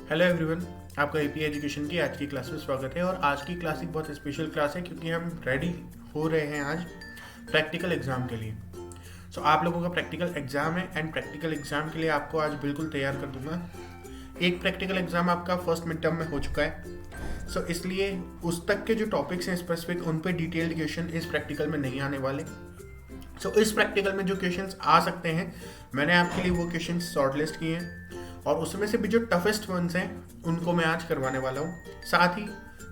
Hello everyone, आपका AP education की आज की क्लास में स्वागत है। और आज की क्लास एक बहुत स्पेशल क्लास है क्योंकि हम रेडी हो रहे हैं आज प्रैक्टिकल एग्ज़ाम के लिए। आप लोगों का प्रैक्टिकल एग्ज़ाम है एंड प्रैक्टिकल एग्ज़ाम के लिए आपको आज बिल्कुल तैयार कर दूंगा। एक प्रैक्टिकल एग्ज़ाम आपका फर्स्ट मिड टर्म में हो चुका है, इसलिए उस तक के जो टॉपिक्स हैं स्पेसिफिक उन पे डिटेल्ड क्वेश्चन इस प्रैक्टिकल में नहीं आने वाले। इस प्रैक्टिकल में जो क्वेश्चंस आ सकते हैं मैंने आपके लिए वो क्वेश्चंस शॉर्टलिस्ट किए हैं और उसमें से भी जो टफेस्ट वंस हैं उनको मैं आज करवाने वाला हूँ। साथ ही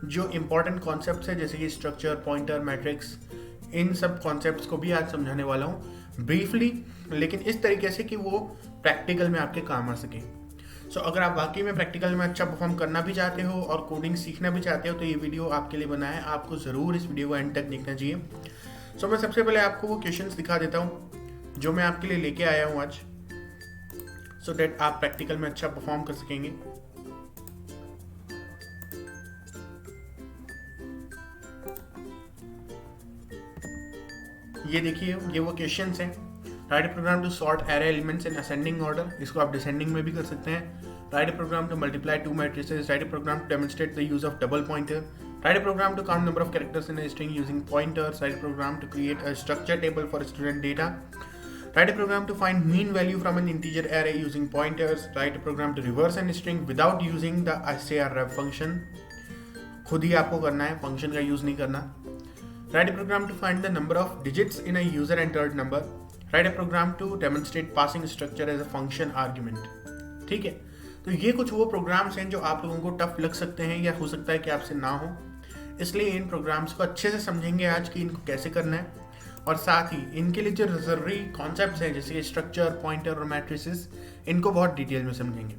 जो इम्पोर्टेंट कॉन्सेप्ट्स हैं जैसे कि स्ट्रक्चर, पॉइंटर, मैट्रिक्स, इन सब कॉन्सेप्ट्स को भी आज समझाने वाला हूँ ब्रीफली, लेकिन इस तरीके से कि वो प्रैक्टिकल में आपके काम आ सके। अगर आप वाकई में प्रैक्टिकल में अच्छा परफॉर्म करना भी चाहते हो और कोडिंग सीखना भी चाहते हो तो ये वीडियो आपके लिए बना है। आपको ज़रूर इस वीडियो को एंड तक देखना चाहिए। मैं सबसे पहले आपको वो क्वेश्चंस दिखा देता हूँ जो मैं आपके लिए लेके आया हूँ आज, सो दैट आप प्रैक्टिकल में अच्छा परफॉर्म कर सकेंगे। ये देखिए, ये वो क्वेश्चंस हैं। Write program to sort array elements in ascending order, इसको आप डिसेंडिंग में भी कर सकते हैं। Write program to multiply two matrices, write program to demonstrate the use of double pointer, write program to count number of characters in a string using pointers, write program to create a structure table for student data, write a program to find mean value from an integer array using pointers, write a program to reverse an string without using the strref function, खुद ही आपको करना है, function का use नहीं करना। write a program to find the number of digits in a user entered number, write a program to demonstrate passing structure as a function argument। ठीक है, तो ये कुछ वो प्रोग्राम्स हैं जो आप लोगों को टफ लग सकते हैं या हो सकता है कि आपसे ना हो, इसलिए इन प्रोग्राम्स को अच्छे से समझेंगे आज कि इनको कैसे करना है। और साथ ही इनके लिए जो जरूरी कॉन्सेप्ट्स हैं जैसे कि स्ट्रक्चर, पॉइंटर और मैट्रिसेस, इनको बहुत डिटेल में समझेंगे।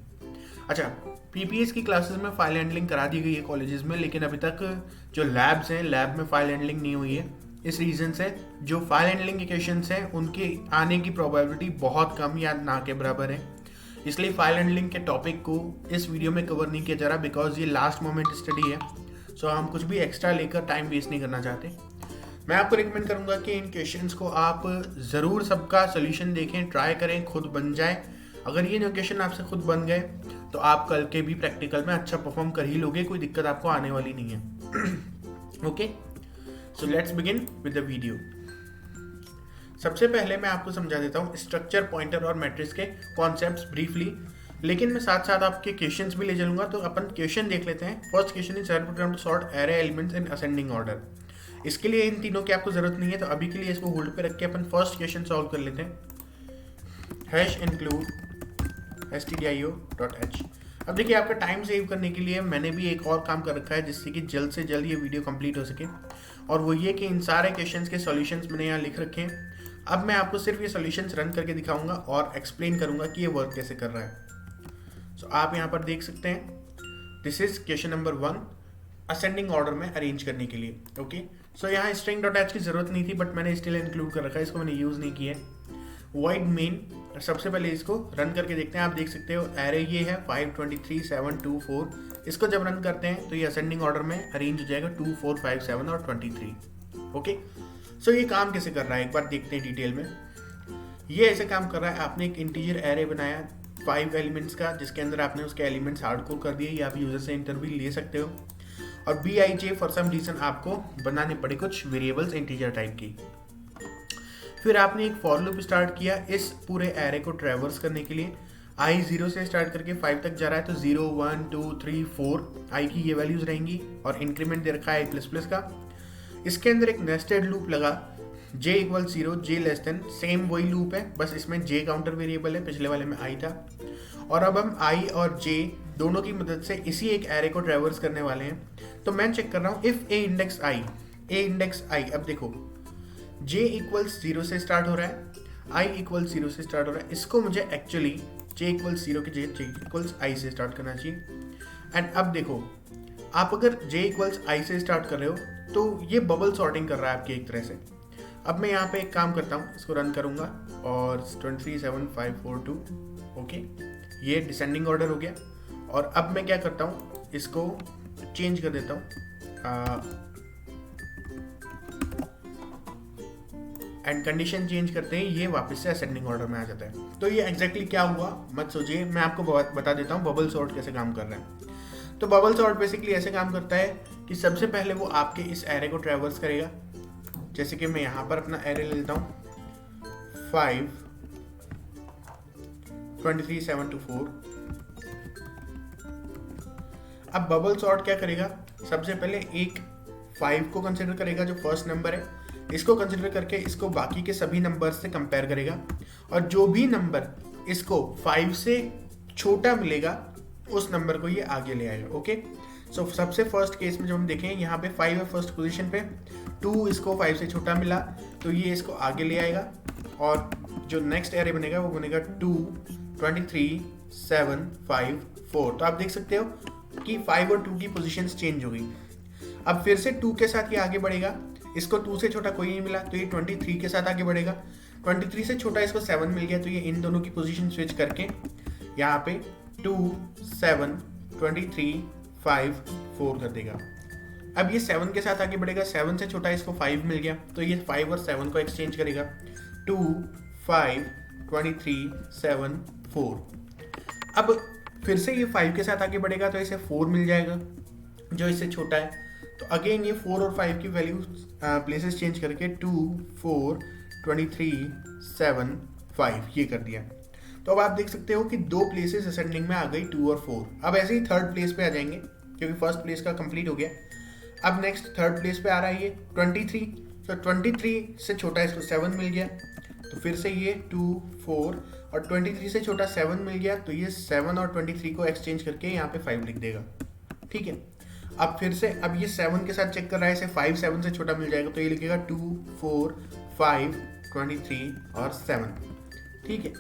अच्छा, पीपीएस की क्लासेस में फाइल हैंडलिंग करा दी गई है कॉलेजेस में, लेकिन अभी तक जो लैब्स हैं लैब में फाइल हैंडलिंग नहीं हुई है। इस रीज़न से जो फाइल हैंडलिंग के क्वेश्चंस हैं उनके आने की प्रोबेबिलिटी बहुत कम या ना के बराबर है। इसलिए फाइल हैंडलिंग के टॉपिक को इस वीडियो में कवर नहीं किया जा रहा बिकॉज ये लास्ट मोमेंट स्टडी है। हम कुछ भी एक्स्ट्रा लेकर टाइम वेस्ट नहीं करना चाहते। मैं आपको रिकमेंड करूंगा कि इन क्वेश्चंस को आप ज़रूर सबका सोल्यूशन देखें, ट्राई करें, खुद बन जाए। अगर ये क्वेश्चन आपसे खुद बन गए तो आप कल के भी प्रैक्टिकल में अच्छा परफॉर्म कर ही लोगे, कोई दिक्कत आपको आने वाली नहीं है। Okay, so let's begin with the video. सबसे पहले मैं आपको समझा देता हूँ स्ट्रक्चर, पॉइंटर और मैट्रिक्स के कॉन्सेप्ट्स ब्रीफली, लेकिन मैं साथ साथ आपके क्वेश्चंस भी ले चलूंगा। तो अपन क्वेश्चन देख लेते हैं। First question is write program to sort array elements in ascending order. इसके लिए इन तीनों की आपको जरूरत नहीं है, तो अभी के लिए इसको होल्ड पे रख के अपन फर्स्ट क्वेश्चन सॉल्व कर लेते हैं। Hash include stdio.h। अब देखिए, आपका टाइम सेव करने के लिए मैंने भी एक और काम कर रखा है जिससे कि जल्द से जल्द ये वीडियो कंप्लीट हो सके, और वो ये कि इन सारे क्वेश्चंस के सॉल्यूशंस मैंने यहाँ लिख रखे हैं। अब मैं आपको सिर्फ ये सॉल्यूशंस रन करके दिखाऊंगा और एक्सप्लेन करूंगा कि ये वर्क कैसे कर रहा है। आप यहाँ पर देख सकते हैं, this is question number 1, ascending order में अरेंज करने के लिए। ओके, यहाँ string.h की जरूरत नहीं थी बट मैंने स्टिल इंक्लूड कर रखा है, इसको मैंने यूज नहीं किया है। वाइड मेन, सबसे पहले इसको रन करके देखते हैं। आप देख सकते हो एरे ये है 5 23 7 2 4। इसको जब रन करते हैं तो ये असेंडिंग ऑर्डर में अरेंज हो जाएगा 2 4 5 7 और 23। ओके, ये काम कैसे कर रहा है एक बार देखते हैं डिटेल में। ये ऐसे काम कर रहा है, आपने एक इंटीजर एरे बनाया 5 एलिमेंट्स का, जिसके अंदर आपने उसके एलिमेंट्स हार्डकोर कर दिए, या आप यूजर से इंटरव्यू ले सकते हो। और BIJ फॉर सम रीजन आपको बनाने पड़े कुछ वेरिएबल्स इंटीजर टाइप की। फिर आपने एक फॉर लूप स्टार्ट किया इस पूरे एरे को ट्रैवर्स करने के लिए। I 0 से स्टार्ट करके 5 तक जा रहा है, तो 0 1 2 3 4 I की ये वैल्यूज रहेंगी, और इंक्रीमेंट दे रखा है I++ का। इसके अंदर एक नेस्टेड लूप लगा j = 0 j less than, same वही लूप है, बस इसमें j काउंटर वेरिएबल है, पिछले वाले में I था। और अब हम I और j दोनों की मदद से इसी एक एरे को ट्रैवर्स करने वाले हैं। तो मैं चेक कर रहा हूँ इफ a इंडेक्स i। अब देखो, j = 0 से स्टार्ट हो रहा है, i = 0 से स्टार्ट हो रहा है। इसको मुझे एक्चुअली j = 0 के j = i से स्टार्ट करना चाहिए। एंड अब देखो, आप अगर j = i से स्टार्ट कर रहे हो तो ये बबल सॉर्टिंग कर रहा है आपकी एक तरह से। अब मैं यहाँ पे एक काम करता हूँ, इसको रन करूँगा और 23 7 5 4 2। ओके, ये डिसेंडिंग ऑर्डर हो गया। और अब मैं क्या करता हूँ, इसको चेंज कर देता हूँ एंड कंडीशन चेंज करते ही ये वापस से असेंडिंग ऑर्डर में आ जाता है। तो ये एग्जैक्टली क्या हुआ मत सोचिए, मैं आपको बता देता हूँ बबल सॉर्ट कैसे काम कर रहा है। तो बबल सॉर्ट बेसिकली ऐसे काम करता है कि सबसे पहले वो आपके इस एरे को ट्रैवर्स करेगा। जैसे कि मैं यहाँ पर अपना एरे ले लेता हूँ 5 23 7 2 4। अब बबल सॉर्ट क्या करेगा, सबसे पहले एक 5 को कंसिडर करेगा जो फर्स्ट नंबर है, इसको कंसिडर करके इसको बाकी के सभी नंबर से कंपेयर करेगा और जो भी नंबर इसको 5 से छोटा मिलेगा उस नंबर को ये आगे ले आएगा। ओके, सो सबसे फर्स्ट केस में जो हम देखें यहाँ पे 5 है फर्स्ट पोजीशन पे, 2 इसको 5 से छोटा मिला तो ये इसको आगे ले आएगा और जो नेक्स्ट एरे बनेगा वो बनेगा 2 23 7 5 4। तो आप देख सकते हो कि 5 और 2 की पोजीशंस चेंज हो गई। अब फिर से 2 के साथ ये आगे बढ़ेगा, इसको 2 से छोटा कोई नहीं मिला तो ये 23 के साथ आगे बढ़ेगा, 23 से छोटा इसको 7 मिल गया तो ये इन दोनों की पोजीशन स्विच करके यहाँ पे 2 7 23 5 4 कर देगा। अब ये 7 के साथ आगे बढ़ेगा, 7 से छोटा इसको 5 मिल गया तो ये 5 और 7 को एक्सचेंज करेगा 2 5 23 7 4। अब फिर से ये 5 के साथ आगे बढ़ेगा तो इसे 4 मिल जाएगा जो इससे छोटा है। तो अगेन ये 4 और 5 की वैल्यू प्लेसेस चेंज करके 2 4 23 7 5 ये कर दिया। तो अब आप देख सकते हो कि 2 प्लेसेस असेंडिंग में आ गई 2 और 4। अब ऐसे ही थर्ड प्लेस पे आ जाएंगे क्योंकि फर्स्ट प्लेस का कंप्लीट हो गया। अब नेक्स्ट थर्ड प्लेस पे आ रहा है ये 23, तो 23 से छोटा इसको 7 मिल गया तो फिर से ये 2 4 और 23 से छोटा 7 मिल गया तो ये 7 और 23 को एक्सचेंज करके यहाँ पे 5 लिख देगा। ठीक है, अब फिर से अब ये 7 के साथ चेक कर रहा है, इसे 5 7 से छोटा मिल जाएगा तो ये लिखेगा 2 4 5 23 और 7। ठीक है,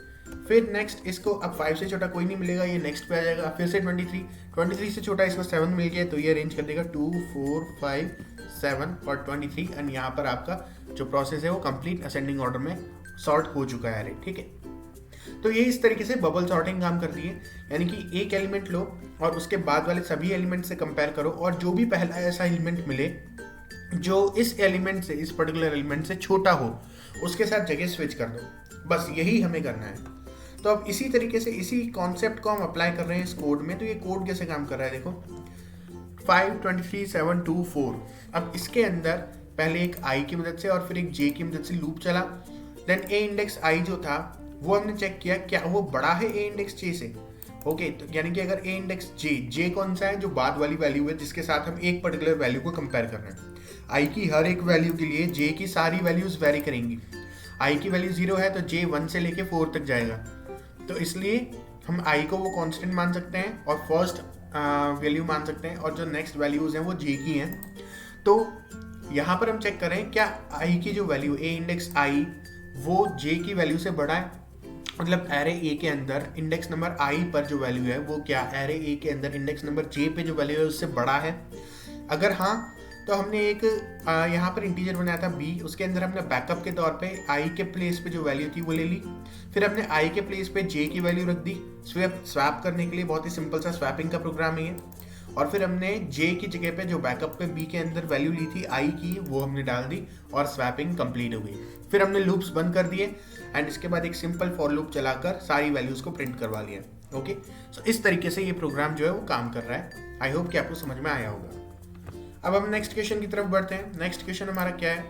फिर नेक्स्ट इसको अब 5 से छोटा कोई नहीं मिलेगा, ये नेक्स्ट पे आ जाएगा। फिर से 23 से छोटा इसको 7 मिल गया तो ये अरेंज कर देगा 2 4 5 7 और 23 एंड यहाँ पर आपका जो प्रोसेस है वो कंप्लीट असेंडिंग ऑर्डर में सॉर्ट हो चुका है। ठीक है, तो ये इस तरीके से बबल सॉर्टिंग काम करती है, यानी कि एक एलिमेंट लो और उसके बाद वाले सभी एलिमेंट से कंपेयर करो और जो भी पहला ऐसा एलिमेंट मिले जो इस एलिमेंट से इस पर्टिकुलर एलिमेंट से छोटा हो उसके साथ जगह स्विच कर दो। बस यही हमें करना है। तो अब इसी तरीके से इसी कॉन्सेप्ट को हम अप्लाई कर रहे हैं इस कोड में। तो ये कोड कैसे काम कर रहा है देखो, 5 23 7 2 4। अब इसके अंदर पहले एक i की मदद से और फिर एक j की मदद से लूप चला, देन a इंडेक्स i जो था वो हमने चेक किया क्या वो बड़ा है a इंडेक्स j से। ओके, तो यानी कि अगर a इंडेक्स j कौन सा है, जो बाद वाली वैल्यू है जिसके साथ हम एक पर्टिकुलर वैल्यू को कंपेयर कर रहे हैं। i की हर एक वैल्यू के लिए j की सारी वैल्यूज वेरी करेंगी। i की वैल्यू 0 है तो j 1 से लेके 4 तक जाएगा, तो इसलिए हम i को वो कांस्टेंट मान सकते हैं और फर्स्ट वैल्यू मान सकते हैं और जो नेक्स्ट वैल्यूज हैं वो j की हैं। तो यहाँ पर हम चेक करें क्या i की जो वैल्यू a इंडेक्स i वो j की वैल्यू से बड़ा है, मतलब एरे a के अंदर इंडेक्स नंबर i पर जो वैल्यू है वो क्या एरे a के अंदर इंडेक्स नंबर j पे जो वैल्यू है उससे बड़ा है। अगर हाँ तो हमने एक यहाँ पर इंटीजर बनाया था b, उसके अंदर हमने बैकअप के तौर पे i के प्लेस पे जो वैल्यू थी वो ले ली, फिर हमने i के प्लेस पे j की वैल्यू रख दी स्वैप करने के लिए। बहुत ही सिंपल सा स्वैपिंग का प्रोग्राम है ये। और फिर हमने j की जगह पे जो बैकअप पे b के अंदर वैल्यू ली थी i की वो हमने डाल दी और स्वैपिंग कंप्लीट हो गई। फिर हमने लूप्स बंद कर दिए एंड इसके बाद एक सिंपल फॉर लूप चलाकर सारी वैल्यूज को प्रिंट करवा लिया। ओके, सो इस तरीके से ये प्रोग्राम जो है वो काम कर रहा है। आई होप कि आपको समझ में आया होगा। अब हम नेक्स्ट क्वेश्चन की तरफ बढ़ते हैं। नेक्स्ट क्वेश्चन हमारा क्या है,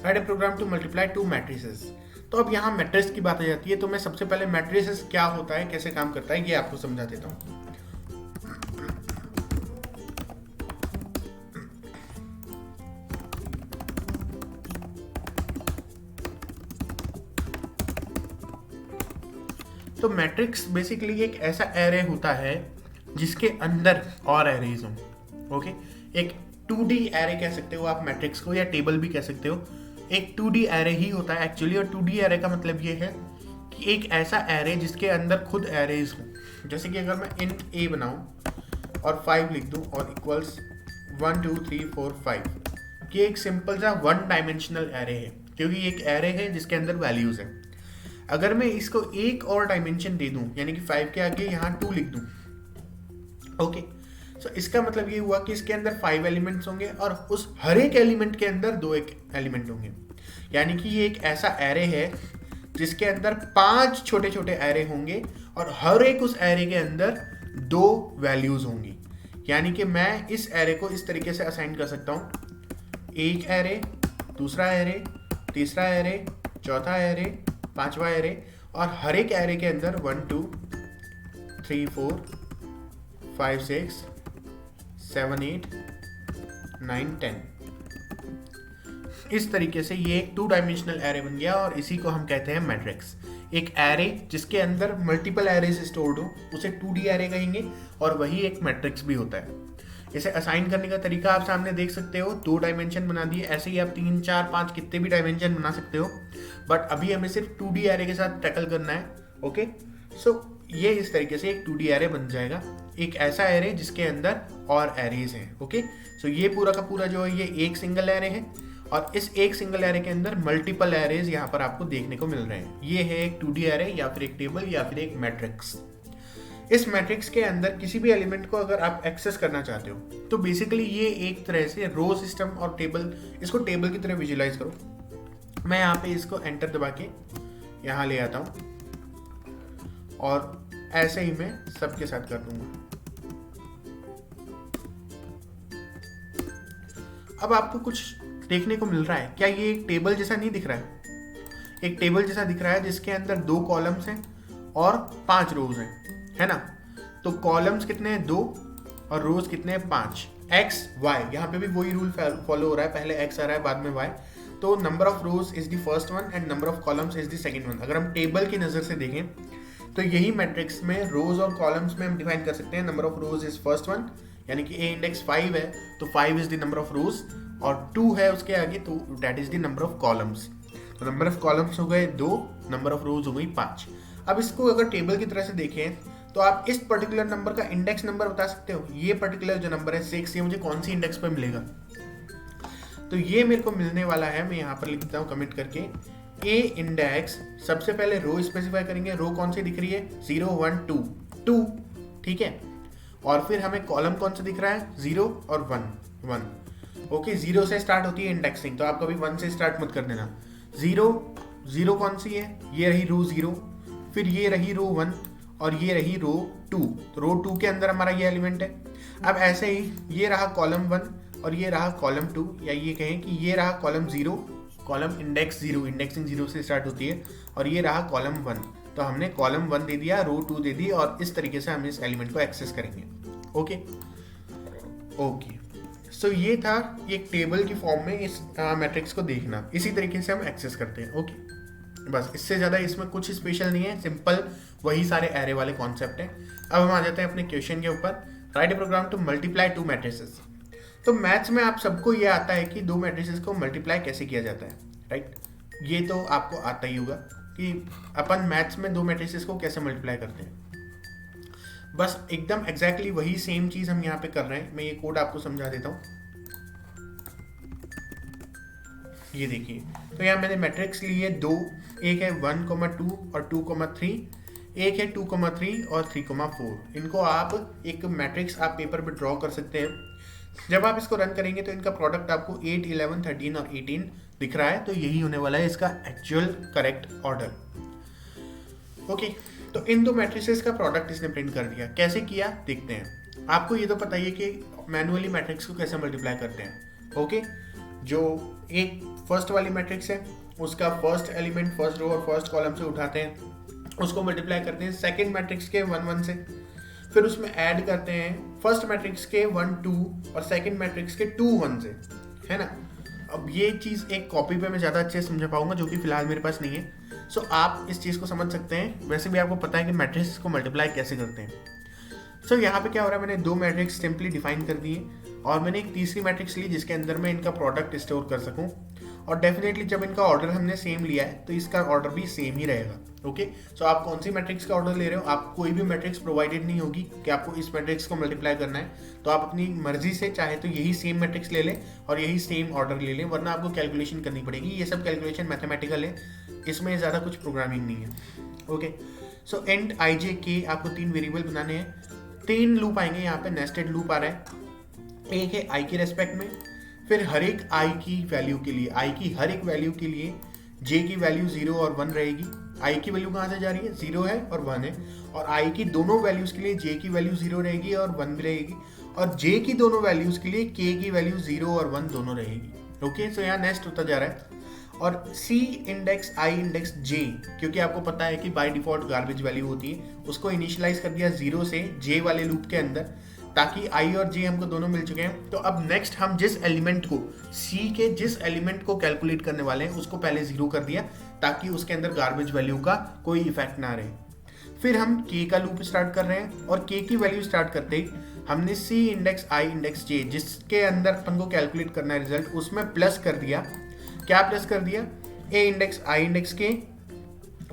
right a program to multiply 2 matrices. तो अब यहाँ मैट्रिक्स की बात आ जाती है, तो मैं सबसे पहले मैट्रिसेस क्या होता है, कैसे काम करता है, ये आपको समझा देता हूँ। तो मैट्रिक्स बेसिकली एक ऐसा एरे होता है जिसके अंदर और एरेज हों। ओके, एक 2D एरे कह सकते हो आप मैट्रिक्स को, या टेबल भी कह सकते हो। एक 2D एरे ही होता है एक्चुअली, और 2D एरे का मतलब ये है कि एक ऐसा एरे जिसके अंदर खुद एरेज हो। जैसे कि अगर मैं int a बनाऊं और 5 लिख दूं और इक्वल्स 1 2 3 4 5, ये एक सिंपल सा 1 डायमेंशनल एरे है क्योंकि एक एरे है जिसके अंदर वैल्यूज है। अगर मैं इसको एक और डायमेंशन दे दूं, यानी कि 5 के आगे यहाँ 2 लिख दूं, ओके, सो इसका मतलब ये हुआ कि इसके अंदर 5 एलिमेंट्स होंगे और उस हर एक एलिमेंट के अंदर 2 एक एलिमेंट होंगे। यानी कि ये एक ऐसा एरे है जिसके अंदर 5 छोटे छोटे एरे होंगे और हर एक उस एरे के अंदर 2 वैल्यूज होंगी। यानी कि मैं इस एरे को इस तरीके से असाइन कर सकता हूँ, एक एरे, दूसरा एरे, तीसरा एरे, चौथा एरे, पांचवा एरे, और हर एक एरे के अंदर 1 2 3 4 5 6 7 8 9 10। इस तरीके से ये एक 2 डायमेंशनल एरे बन गया और इसी को हम कहते हैं मैट्रिक्स। एक एरे जिसके अंदर मल्टीपल एरेज स्टोर्ड हो उसे 2D एरे कहेंगे और वही एक मैट्रिक्स भी होता है। इसे असाइन करने का तरीका आप सामने देख सकते हो, 2 डायमेंशन बना दिए, ऐसे ही आप 3 4 5 कितने भी डायमेंशन बना सकते हो, बट अभी हमें सिर्फ 2D एरे के साथ टैकल करना है। ओके, सो ये इस तरीके से एक 2D एरे बन जाएगा, एक ऐसा एरे जिसके अंदर और एरेज हैं। ओके, सो ये पूरा का पूरा जो है ये एक सिंगल एरे है और इस एक सिंगल एरे के अंदर मल्टीपल एरेज यहाँ पर आपको देखने को मिल रहे हैं। ये है एक 2D एरे या फिर एक टेबल या फिर एक मैट्रिक्स। इस मैट्रिक्स के अंदर किसी भी एलिमेंट को अगर आप एक्सेस करना चाहते हो तो बेसिकली ये एक तरह से रो सिस्टम और टेबल, इसको टेबल की तरह विजुलाइज करो। मैं यहाँ पे इसको एंटर दबा के यहाँ ले आता हूँ और ऐसे ही मैं सबके साथ कर दूंगा। अब आपको कुछ देखने को मिल रहा है, क्या ये एक टेबल जैसा नहीं दिख रहा है? एक टेबल जैसा दिख रहा है जिसके अंदर 2 कॉलम्स हैं और 5 रोज हैं, है ना? तो कॉलम्स कितने हैं? 2 और रोज कितने हैं? 5। एक्स वाई, यहाँ पे भी वही रूल फॉलो हो रहा है, पहले एक्स आ रहा है बाद में वाई। तो number of rose is the first one and number of columns is the second one. अगर हम टेबल की नजर से देखें तो यही मैट्रिक्स में रोज और कॉलम्स में हम डिफाइन कर सकते हैं। Number of rose is first one, यानी कि ए इंडेक्स 5 है तो 5 इज द नंबर ऑफ रोज, और 2 है उसके आगे तो that is the number of columns. तो नंबर ऑफ कॉलम्स हो गए 2, नंबर ऑफ रोज हो गई 5। अब इसको अगर टेबल की तरह से देखें तो आप इस पर्टिकुलर नंबर का इंडेक्स नंबर बता सकते हो। ये पर्टिकुलर जो नंबर है 6, ये मुझे कौन सी इंडेक्स पर मिलेगा? तो ये मेरे को मिलने वाला है, मैं यहाँ पर लिखता हूँ कमेंट करके, ए इंडेक्स। सबसे पहले रो स्पेसिफाई करेंगे, रो कौन सी दिख रही है? 0 1 2 2, ठीक है। और फिर हमें कॉलम कौन सा दिख रहा है? 0 और 1 1। ओके, 0 से स्टार्ट होती है इंडेक्सिंग, तो आप कभी 1 से स्टार्ट मत कर देना। 0 कौन सी है? ये रही रो 0, फिर ये रही रो 1 और ये रही रो 2। तो रो 2 के अंदर हमारा ये एलिमेंट है। अब ऐसे ही ये रहा कॉलम 1 और ये रहा कॉलम 2, या ये कहें कि ये रहा कॉलम 0, कॉलम इंडेक्स 0, इंडेक्सिंग 0 से स्टार्ट होती है, और ये रहा कॉलम 1। तो हमने कॉलम 1 दे दिया, रो 2 दे दी, और इस तरीके से हम इस एलिमेंट को एक्सेस करेंगे। ओके ओके, सो ये था एक टेबल की फॉर्म में इस मैट्रिक्स को देखना। इसी तरीके से हम एक्सेस करते हैं। ओके, बस इससे ज़्यादा इसमें कुछ स्पेशल नहीं है, सिंपल वही सारे एरे वाले कॉन्सेप्ट हैं। अब हम आ जाते हैं अपने क्वेश्चन के ऊपर। Right a program to multiply 2 matrices. तो मैथ्स में आप सबको ये आता है कि 2 मैट्रिसेस को मल्टीप्लाई कैसे किया जाता है, राइट? ये तो आपको आता ही होगा कि अपन मैथ्स में 2 मैट्रिसेस को कैसे मल्टीप्लाई करते हैं। बस एकदम एग्जैक्टली वही सेम चीज़ हम यहाँ पे कर रहे हैं। मैं ये कोड आपको समझा देता हूँ। ये देखिए, तो यहाँ मैंने मैट्रिक्स ली है 2, एक है 1,2 और 2,3, एक है 2,3 और 3,4। इनको आप एक मैट्रिक्स आप पेपर पे ड्रॉ कर सकते हैं। जब आप इसको रन करेंगे तो इनका प्रोडक्ट आपको 8, 11, 13 और 18 दिख रहा है। तो यही होने वाला है इसका एक्चुअल करेक्ट ऑर्डर। ओके, तो इन 2 मैट्रिसेस का प्रोडक्ट इसने प्रिंट कर दिया। कैसे किया देखते हैं। आपको ये तो पता ही है कि मैनुअली मैट्रिक्स को कैसे मल्टीप्लाई करते हैं। ओके, जो एक फर्स्ट वाली मैट्रिक्स है उसका फर्स्ट एलिमेंट फर्स्ट रो और फर्स्ट कॉलम से उठाते हैं, उसको मल्टीप्लाई करते हैं सेकंड मैट्रिक्स के 1 1 से, फिर उसमें ऐड करते हैं फर्स्ट मैट्रिक्स के 1 2 और सेकंड मैट्रिक्स के 2 1 से, है ना। अब ये चीज़ एक कॉपी पे मैं ज़्यादा अच्छे से समझा पाऊंगा, जो कि फिलहाल मेरे पास नहीं है। सो आप इस चीज़ को समझ सकते हैं। वैसे भी आपको पता है कि मैट्रिक्स को मल्टीप्लाई कैसे करते हैं। सो यहाँ पे क्या हो रहा है, मैंने 2 मैट्रिक्स सिंपली डिफाइन कर दिए और मैंने एक तीसरी मैट्रिक्स ली जिसके अंदर मैं इनका प्रोडक्ट स्टोर कर सकूं। और डेफिनेटली जब इनका ऑर्डर हमने सेम लिया है तो इसका ऑर्डर भी सेम ही रहेगा। ओके, सो आप कौन सी मैट्रिक्स का ऑर्डर ले रहे हो, आप कोई भी मैट्रिक्स प्रोवाइडेड नहीं होगी कि आपको इस मैट्रिक्स को मल्टीप्लाई करना है। तो आप अपनी मर्जी से चाहे तो यही सेम मैट्रिक्स ले लें और यही सेम ऑर्डर ले लें, वरना आपको कैलकुलेशन करनी पड़ेगी। ये सब कैलकुलेशन मैथमेटिकल है, इसमें ज़्यादा कुछ प्रोग्रामिंग नहीं है। ओके, सो एंड आई जे के आपको 3 वेरिएबल बनाने हैं। 3 लूप आएंगे यहाँ पे, नेस्टेड लूप आ रहा है। एक है आई के रेस्पेक्ट में, फिर हर एक आई की वैल्यू के लिए, आई की हर एक वैल्यू के लिए जे की वैल्यू 0 और 1 रहेगी। आई की वैल्यू कहाँ से जा रही है, 0 है और 1 है, और आई की दोनों वैल्यूज के लिए जे की वैल्यू 0 रहेगी और 1 भी रहेगी, और जे की दोनों वैल्यूज के लिए के की वैल्यू 0 और 1 दोनों रहेगी। ओके, सो यहाँ नेक्स्ट होता जा रहा है। और सी इंडेक्स आई इंडेक्स जे, क्योंकि आपको पता है कि बाय डिफॉल्ट गार्बेज वैल्यू होती है, उसको इनिशियलाइज कर दिया 0 से जे वाले लूप के अंदर, ताकि आई और जे हमको दोनों मिल चुके हैं। तो अब नेक्स्ट हम जिस एलिमेंट को, सी के जिस एलिमेंट को कैलकुलेट करने वाले हैं उसको पहले 0 कर दिया, ताकि उसके अंदर गार्बेज वैल्यू का कोई इफेक्ट ना रहे। फिर हम के का लूप स्टार्ट कर रहे हैं, और के की वैल्यू स्टार्ट करते ही हमने सी इंडेक्स आई इंडेक्स जे, जिसके अंदर अपन को कैलकुलेट करना है रिजल्ट, उसमें प्लस कर दिया। क्या प्लस कर दिया, ए इंडेक्स आई इंडेक्स के।